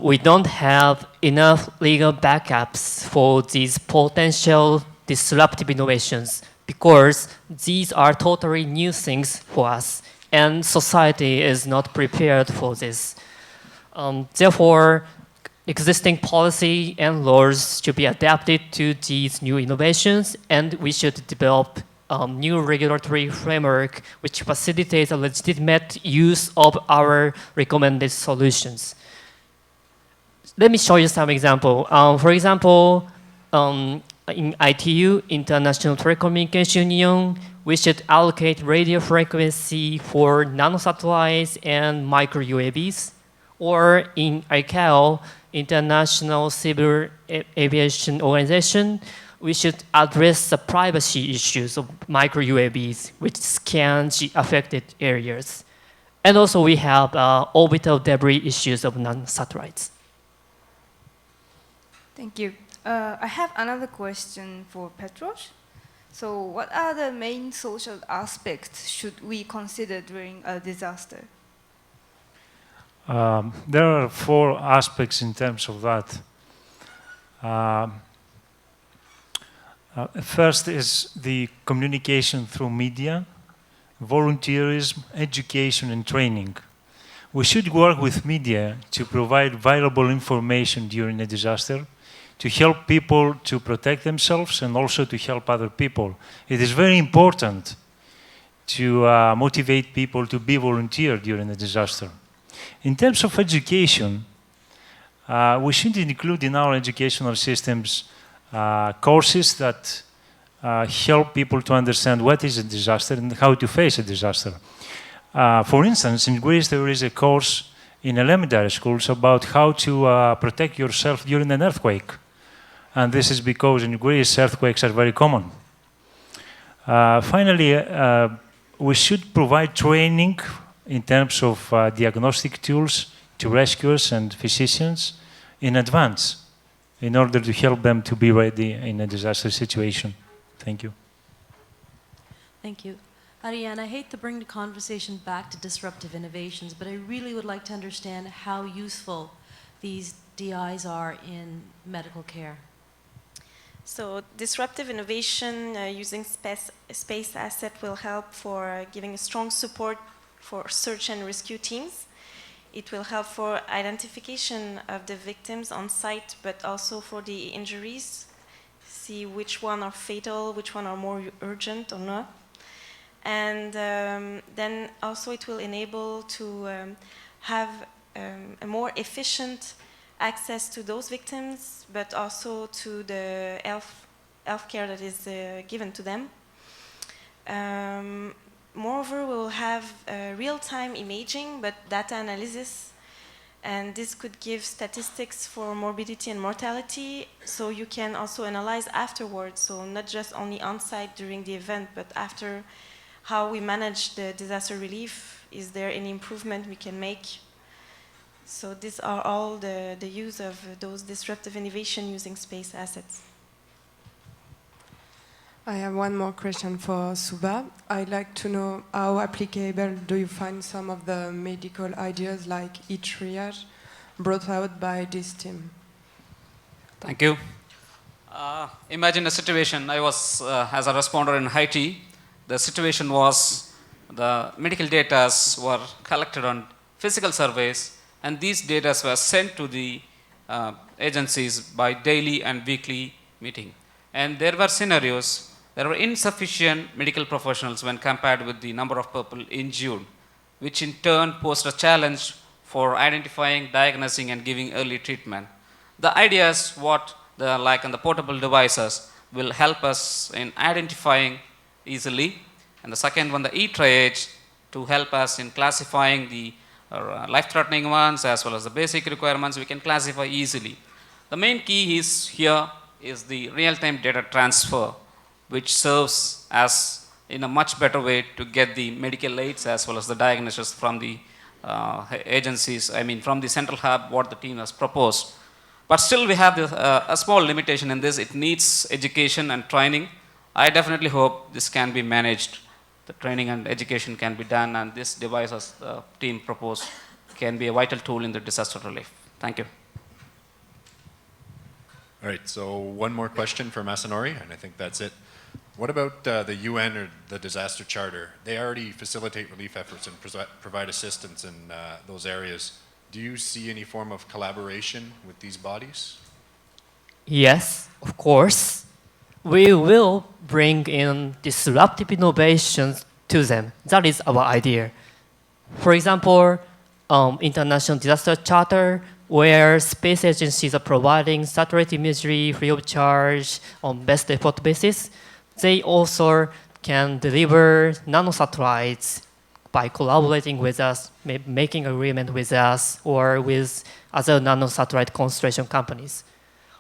we don't have enough legal backups for these potential disruptive innovations because these are totally new things for us and society is not prepared for this. Therefore, existing policy and laws should be adapted to these new innovations, and we should develop a new regulatory framework which facilitates a legitimate use of our recommended solutions. Let me show you some example. For example, in ITU, International Telecommunication Union, we should allocate radio frequency for nanosatellites and micro UAVs. Or in ICAO, International Civil Aviation Organization, we should address the privacy issues of micro UAVs, which scan the affected areas. And also we have orbital debris issues of non-satellites. Thank you. I have another question for Petros. So what are the main social aspects should we consider during a disaster? There are 4 aspects in terms of that. First is the communication through media, volunteerism, education, and training. We should work with media to provide valuable information during a disaster, to help people to protect themselves and also to help other people. It is very important to motivate people to be volunteer during a disaster. In terms of education, we should include in our educational systems courses that help people to understand what is a disaster and how to face a disaster. For instance, in Greece there is a course in elementary schools about how to protect yourself during an earthquake. And this is because in Greece earthquakes are very common. Finally, we should provide training in terms of diagnostic tools to rescuers and physicians in advance in order to help them to be ready in a disaster situation. Thank you. Thank you. Ariane, I hate to bring the conversation back to disruptive innovations, but I really would like to understand how useful these DIs are in medical care. So disruptive innovation using space asset will help for giving a strong support for search and rescue teams. It will help for identification of the victims on site, but also for the injuries, see which one are fatal, which one are more urgent or not. And then also it will enable to have a more efficient access to those victims, but also to the health care that is given to them. Moreover, we will have real-time imaging, but data analysis, and this could give statistics for morbidity and mortality, so you can also analyze afterwards, so not just only on-site during the event, but after how we manage the disaster relief. Is there any improvement we can make? So these are all the use of those disruptive innovation using space assets. I have one more question for Suba. I'd like to know how applicable do you find some of the medical ideas like e-triage brought out by this team? Thank you. Imagine a situation, I was as a responder in Haiti. The situation was the medical data were collected on physical surveys, and these data were sent to the agencies by daily and weekly meeting. And there were scenarios, there were insufficient medical professionals when compared with the number of people injured, which in turn posed a challenge for identifying, diagnosing, and giving early treatment. The idea is what like on the portable devices will help us in identifying easily, and the second one, the e-triage, to help us in classifying the life-threatening ones as well as the basic requirements we can classify easily. The main key is here is the real-time data transfer, which serves as in a much better way to get the medical aids as well as the diagnosis from the agencies, I mean from the central hub, what the team has proposed. But still we have a small limitation in this. It needs education and training. I definitely hope this can be managed. The training and education can be done, and this device, as the team proposed, can be a vital tool in the disaster relief. Thank you. All right, so one more question for Masanori, and I think that's it. What about the UN or the Disaster Charter? They already facilitate relief efforts and provide assistance in those areas. Do you see any form of collaboration with these bodies? Yes, of course. We will bring in disruptive innovations to them. That is our idea. For example, International Disaster Charter, where space agencies are providing satellite imagery free of charge on best effort basis. They also can deliver nanosatellites by collaborating with us, making agreement with us, or with other nanosatellite constellation companies.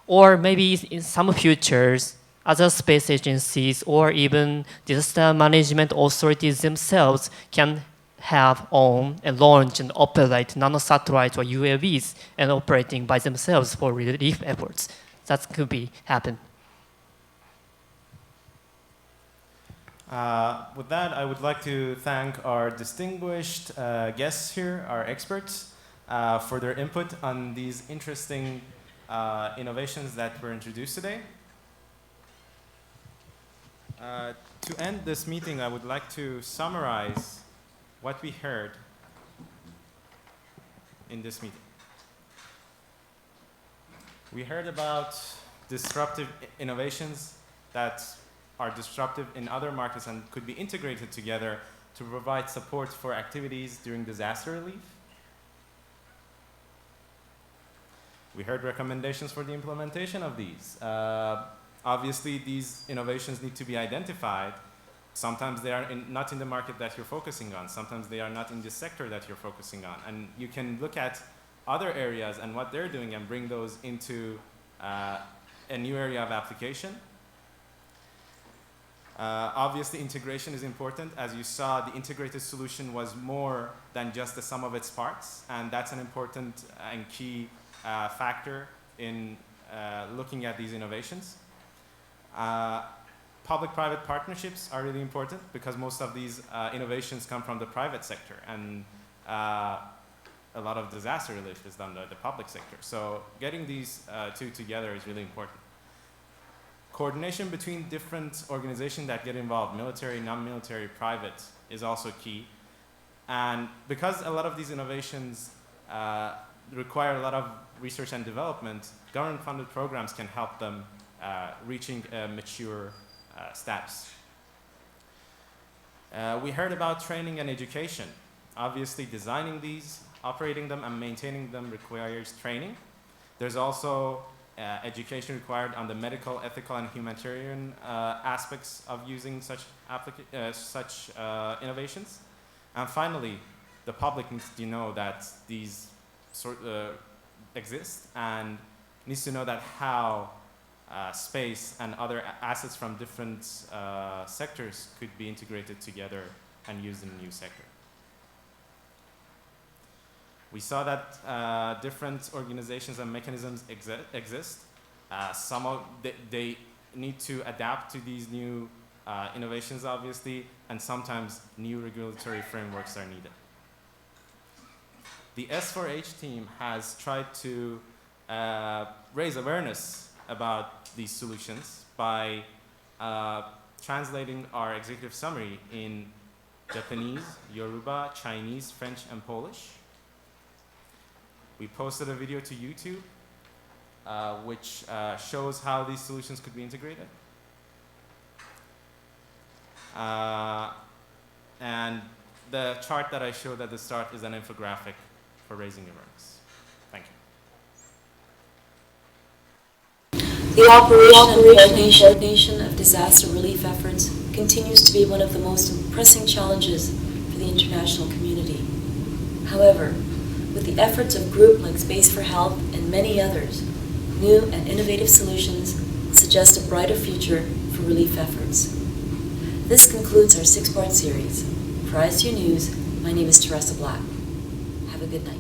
Or maybe in some futures, other space agencies or even disaster management authorities themselves can have own and launch and operate nanosatellites or UAVs and operating by themselves for relief efforts. That could be happen. With that, I would like to thank our distinguished guests here, our experts, for their input on these interesting innovations that were introduced today. To end this meeting, I would like to summarize what we heard in this meeting. We heard about disruptive innovations that are disruptive in other markets and could be integrated together to provide support for activities during disaster relief. We heard recommendations for the implementation of these. Obviously, these innovations need to be identified. Sometimes they are not in the market that you're focusing on. Sometimes they are not in the sector that you're focusing on. And you can look at other areas and what they're doing and bring those into a new area of application. Obviously, integration is important. As you saw, the integrated solution was more than just the sum of its parts, and that's an important and key factor in looking at these innovations. Public-private partnerships are really important because most of these innovations come from the private sector, and a lot of disaster relief is done by the public sector. So getting these two together is really important. Coordination between different organizations that get involved, military, non-military, private, is also key. And because a lot of these innovations require a lot of research and development, government-funded programs can help them reaching a mature status. We heard about training and education. Obviously, designing these, operating them, and maintaining them requires training. There's also education required on the medical, ethical, and humanitarian aspects of using such innovations. And finally, the public needs to know that these exist and needs to know that how space and other assets from different sectors could be integrated together and used in a new sector. We saw that different organizations and mechanisms exist. Some of they need to adapt to these new innovations, obviously, and sometimes new regulatory frameworks are needed. The S4H team has tried to raise awareness about these solutions by translating our executive summary in Japanese, Yoruba, Chinese, French, and Polish. We posted a video to YouTube which shows how these solutions could be integrated. And the chart that I showed at the start is an infographic for raising awareness. Thank you. The operation and coordination of disaster relief efforts continues to be one of the most pressing challenges for the international community. However, with the efforts of groups like Space4Health and many others, new and innovative solutions suggest a brighter future for relief efforts. This concludes our 6-part series. For ISU News, my name is Teresa Black. Have a good night.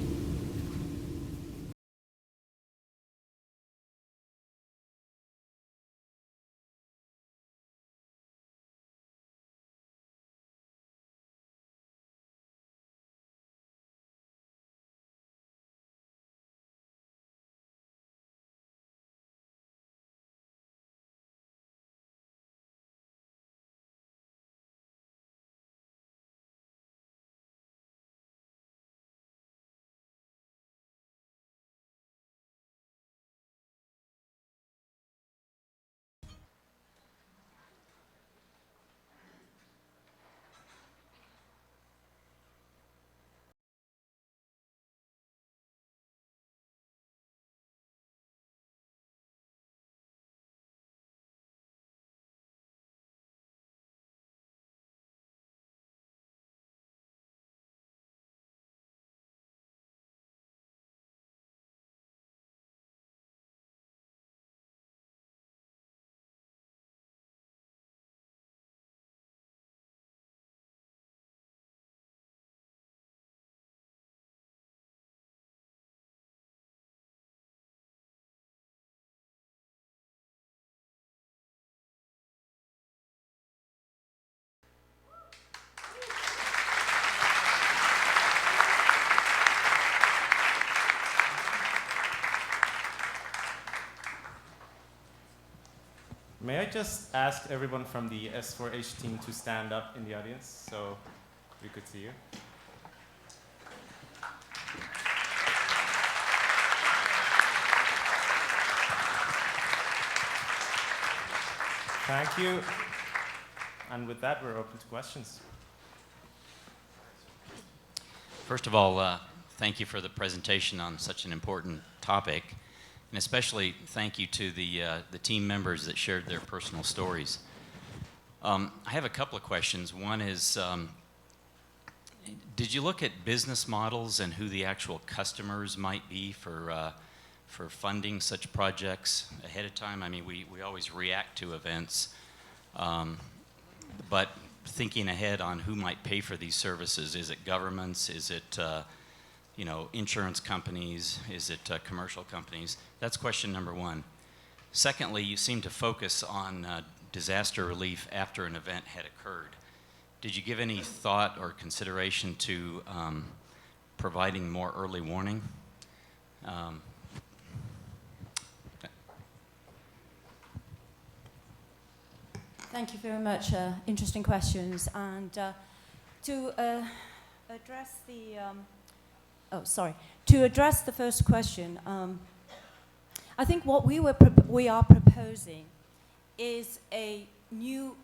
May I just ask everyone from the S4H team to stand up in the audience so we could see you? Thank you. And with that, we're open to questions. First of all, thank you for the presentation on such an important topic. And especially thank you to the team members that shared their personal stories. I have a couple of questions. One is, did you look at business models and who the actual customers might be for funding such projects ahead of time? I mean, we always react to events, but thinking ahead on who might pay for these services. Is it governments? Is it you know, insurance companies? Is it commercial companies? That's question number one. Secondly, you seem to focus on disaster relief after an event had occurred. Did you give any thought or consideration to providing more early warning? Thank you very much. Interesting questions. And to address the to address the first question, I think what we are proposing is a new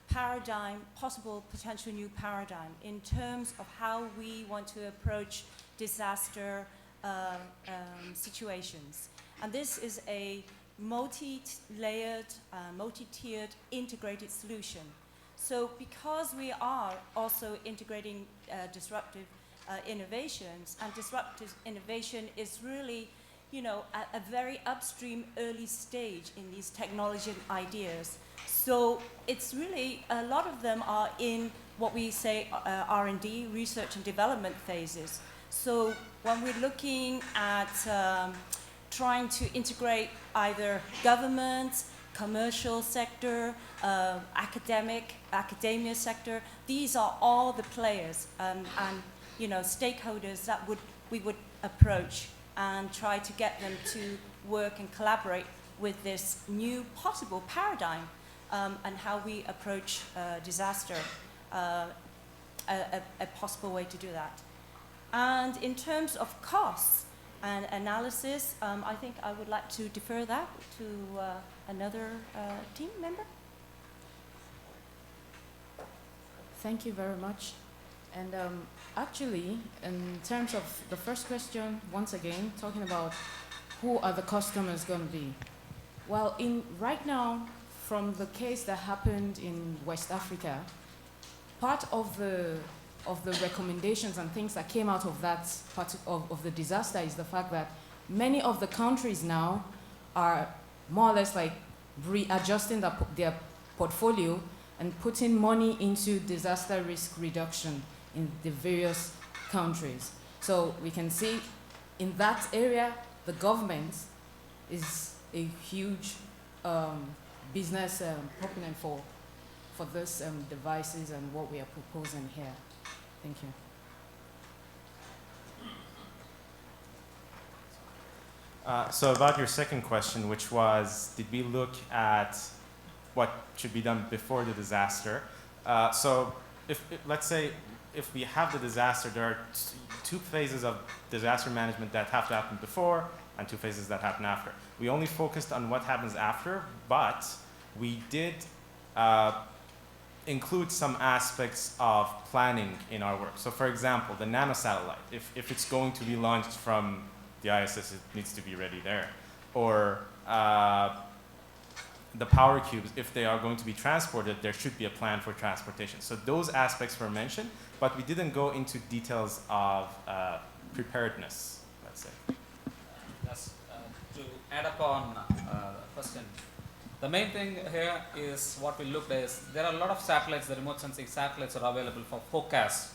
paradigm, possible potential new paradigm in terms of how we want to approach disaster situations. And this is a multi-layered, multi-tiered, integrated solution. So because we are also integrating disruptive innovations, and disruptive innovation is really, you know, at a very upstream, early stage in these technology ideas. So it's really, a lot of them are in what we say R&D, research and development phases. So when we're looking at trying to integrate either government, commercial sector, academia sector, these are all the players and you know, stakeholders that we would approach and try to get them to work and collaborate with this new possible paradigm and how we approach disaster, a possible way to do that. And in terms of costs and analysis, I think I would like to defer that to another team member. Thank you very much. And actually, in terms of the first question, once again, talking about who are the customers going to be? Well, right now, from the case that happened in West Africa, part of the recommendations and things that came out of that part of the disaster is the fact that many of the countries now are more or less like readjusting their portfolio and putting money into disaster risk reduction in the various countries. So we can see in that area, the government is a huge business proponent for these devices and what we are proposing here. Thank you. So about your second question, which was, did we look at what should be done before the disaster? So let's say if we have the disaster, there are two phases of disaster management that have to happen before and two phases that happen after. We only focused on what happens after, but we did include some aspects of planning in our work. So for example, the nanosatellite, if it's going to be launched from the ISS, it needs to be ready there. Or the power cubes, if they are going to be transported, there should be a plan for transportation. So those aspects were mentioned, but we didn't go into details of preparedness, let's say. Just to add upon the question, the main thing here is what we looked at is there are a lot of satellites, the remote sensing satellites are available for forecast.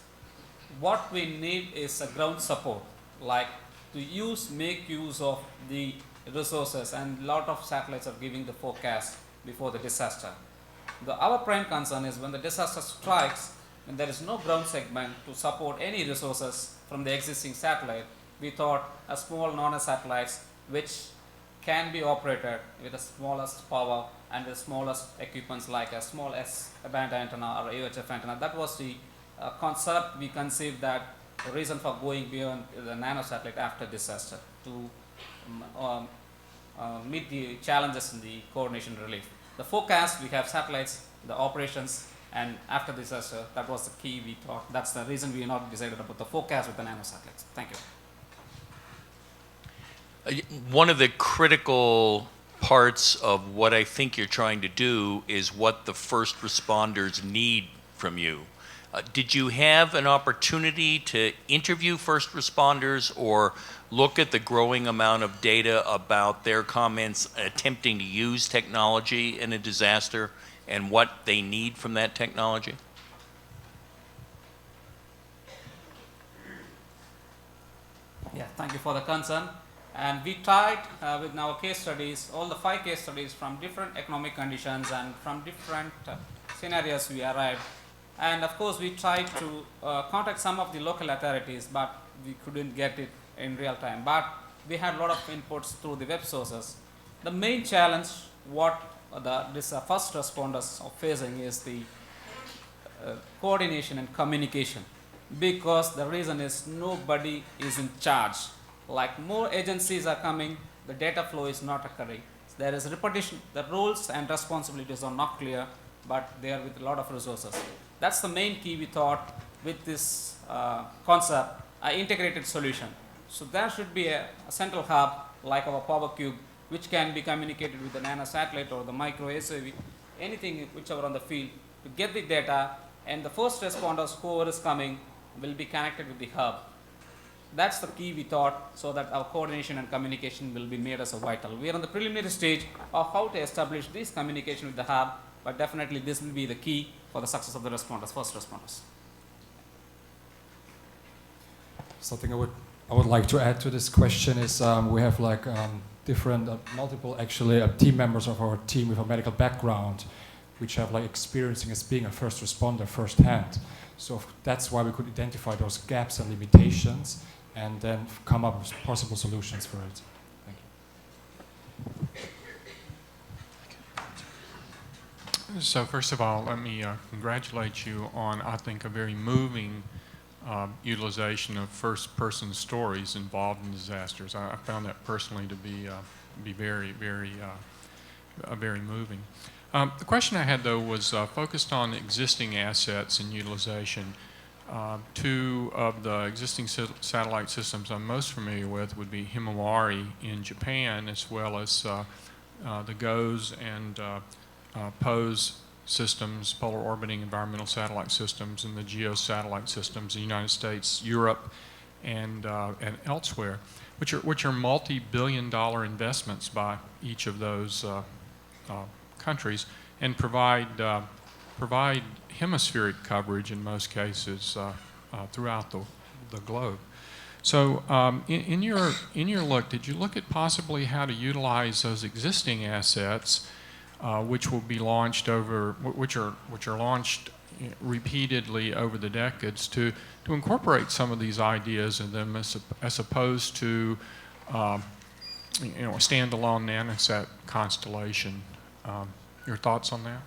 What we need is a ground support, like to make use of the resources, and a lot of satellites are giving the forecast before the disaster. Our prime concern is when the disaster strikes and there is no ground segment to support any resources from the existing satellite, we thought a small nano-satellites which can be operated with the smallest power and the smallest equipments like a small S-band antenna or UHF antenna. That was the concept we conceived, that the reason for going beyond the nano-satellite after disaster to meet the challenges in the coordination relief. The forecast, we have satellites, the operations, and after disaster, that was the key we thought. That's the reason we not decided about the forecast with the nano-satellites. Thank you. One of the critical parts of what I think you're trying to do is what the first responders need from you. Did you have an opportunity to interview first responders or look at the growing amount of data about their comments attempting to use technology in a disaster and what they need from that technology? Yeah, thank you for the concern. And we tried with our case studies, all the 5 case studies from different economic conditions and from different scenarios we arrived. And of course, we tried to contact some of the local authorities, but we couldn't get it in real time. But we had a lot of inputs through the web sources. The main challenge what these first responders are facing is the coordination and communication, because the reason is nobody is in charge. Like more agencies are coming, the data flow is not occurring. There is repetition, the roles and responsibilities are not clear, but they are with a lot of resources. That's the main key we thought with this concept, an integrated solution. So there should be a central hub like our power cube, which can be communicated with the nanosatellite or the micro SAV, anything whichever on the field, to get the data, and the first responders, whoever is coming, will be connected with the hub. That's the key, we thought, so that our coordination and communication will be made as a vital. We are on the preliminary stage of how to establish this communication with the hub, but definitely this will be the key for the success of the responders, first responders. Something I would like to add to this question is we have like different, multiple actually team members of our team with a medical background, which have like experiencing as being a first responder firsthand. So that's why we could identify those gaps and limitations and then come up with possible solutions for it. Thank you. So first of all, let me congratulate you on, I think, a very moving utilization of first-person stories involved in disasters. I found that personally to be very, very, very moving. The question I had, though, was focused on existing assets and utilization. Two of the existing satellite systems I'm most familiar with would be Himawari in Japan, as well as the GOES and POSE systems, polar orbiting environmental satellite systems, and the geosatellite systems in the United States, Europe, and elsewhere, which are multi-billion-dollar investments by each of those countries, and provide hemispheric coverage in most cases throughout the globe. So in your look, did you look at possibly how to utilize those existing assets, which will be launched which are launched repeatedly over the decades, to incorporate some of these ideas in them as opposed to a standalone nanosat constellation? Your thoughts on that?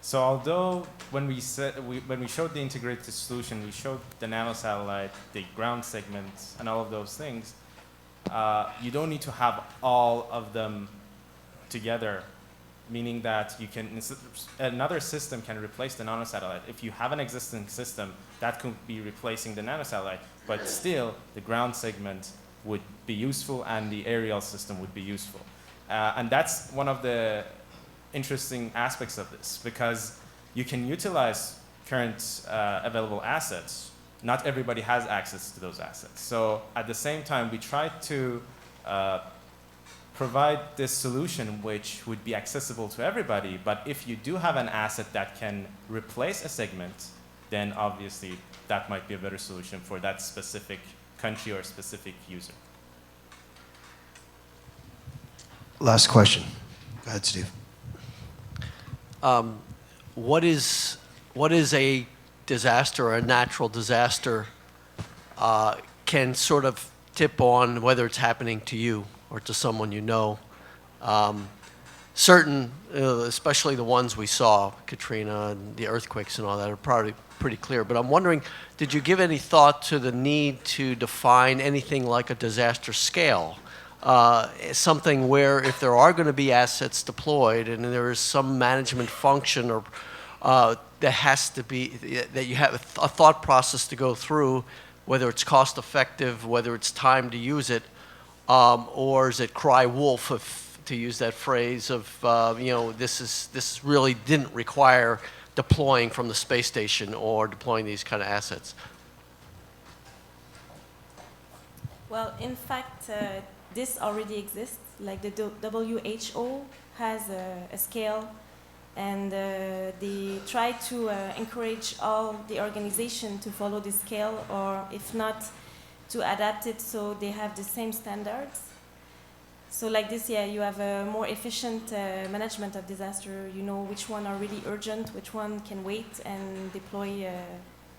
So although when we showed the integrated solution, we showed the nanosatellite, the ground segments, and all of those things, you don't need to have all of them together, meaning that you can, another system can replace the nanosatellite. If you have an existing system, that could be replacing the nanosatellite, but still the ground segment would be useful and the aerial system would be useful. And that's one of the interesting aspects of this, because you can utilize current available assets. Not everybody has access to those assets. So at the same time, we try to provide this solution which would be accessible to everybody, but if you do have an asset that can replace a segment, then obviously that might be a better solution for that specific country or specific user. Last question. Go ahead, Steve. What is a disaster or a natural disaster can sort of tip on whether it's happening to you or to someone you know? Certain, especially the ones we saw, Katrina and the earthquakes and all that, are probably pretty clear. But I'm wondering, did you give any thought to the need to define anything like a disaster scale? Something where if there are going to be assets deployed and there is some management function or there has to be, that you have a thought process to go through, whether it's cost effective, whether it's time to use it, or is it cry wolf, to use that phrase of, this really didn't require deploying from the space station or deploying these kind of assets? Well, in fact, this already exists. Like the WHO has a scale, and they try to encourage all the organization to follow this scale, or if not, to adapt it so they have the same standards. So like this, yeah, you have a more efficient management of disaster. You know which one are really urgent, which one can wait and deploy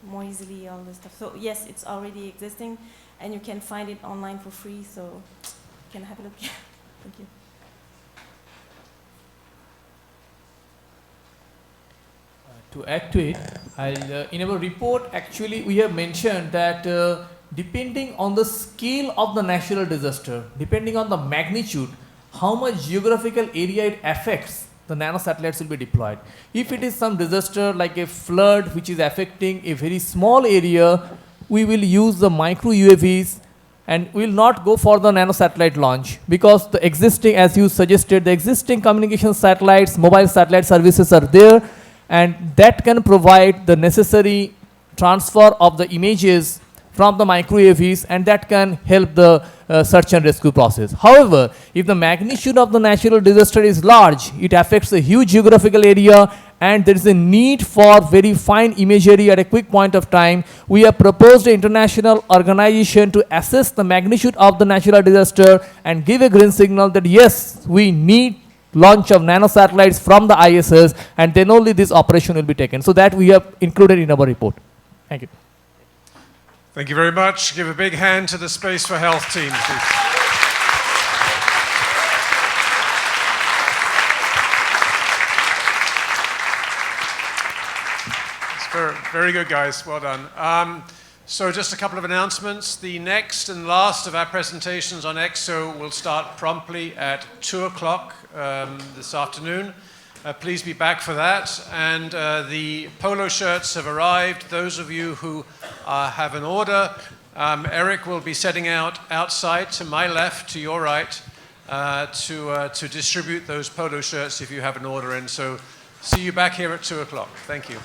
more easily, all this stuff. So yes, it's already existing, and you can find it online for free, so you can have a look. Thank you. To add to it, in our report, actually, we have mentioned that depending on the scale of the natural disaster, depending on the magnitude, how much geographical area it affects, the nanosatellites will be deployed. If it is some disaster like a flood which is affecting a very small area, we will use the micro UAVs and we will not go for the nanosatellite launch, because the existing, as you suggested, the existing communication satellites, mobile satellite services are there, and that can provide the necessary transfer of the images from the micro UAVs, and that can help the search and rescue process. However, if the magnitude of the natural disaster is large, it affects a huge geographical area, and there is a need for very fine imagery at a quick point of time. We have proposed an international organization to assess the magnitude of the natural disaster and give a green signal that yes, we need launch of nanosatellites from the ISS, and then only this operation will be taken. So that we have included in our report. Thank you. Thank you very much. Give a big hand to the Space4Health team, please. Very good, guys. Well done. So just a couple of announcements. The next and last of our presentations on EXO will start promptly at 2 o'clock this afternoon. Please be back for that. And the polo shirts have arrived. Those of you who have an order, Eric will be setting out outside to my left, to your right, to distribute those polo shirts if you have an order in. So see you back here at 2 o'clock. Thank you.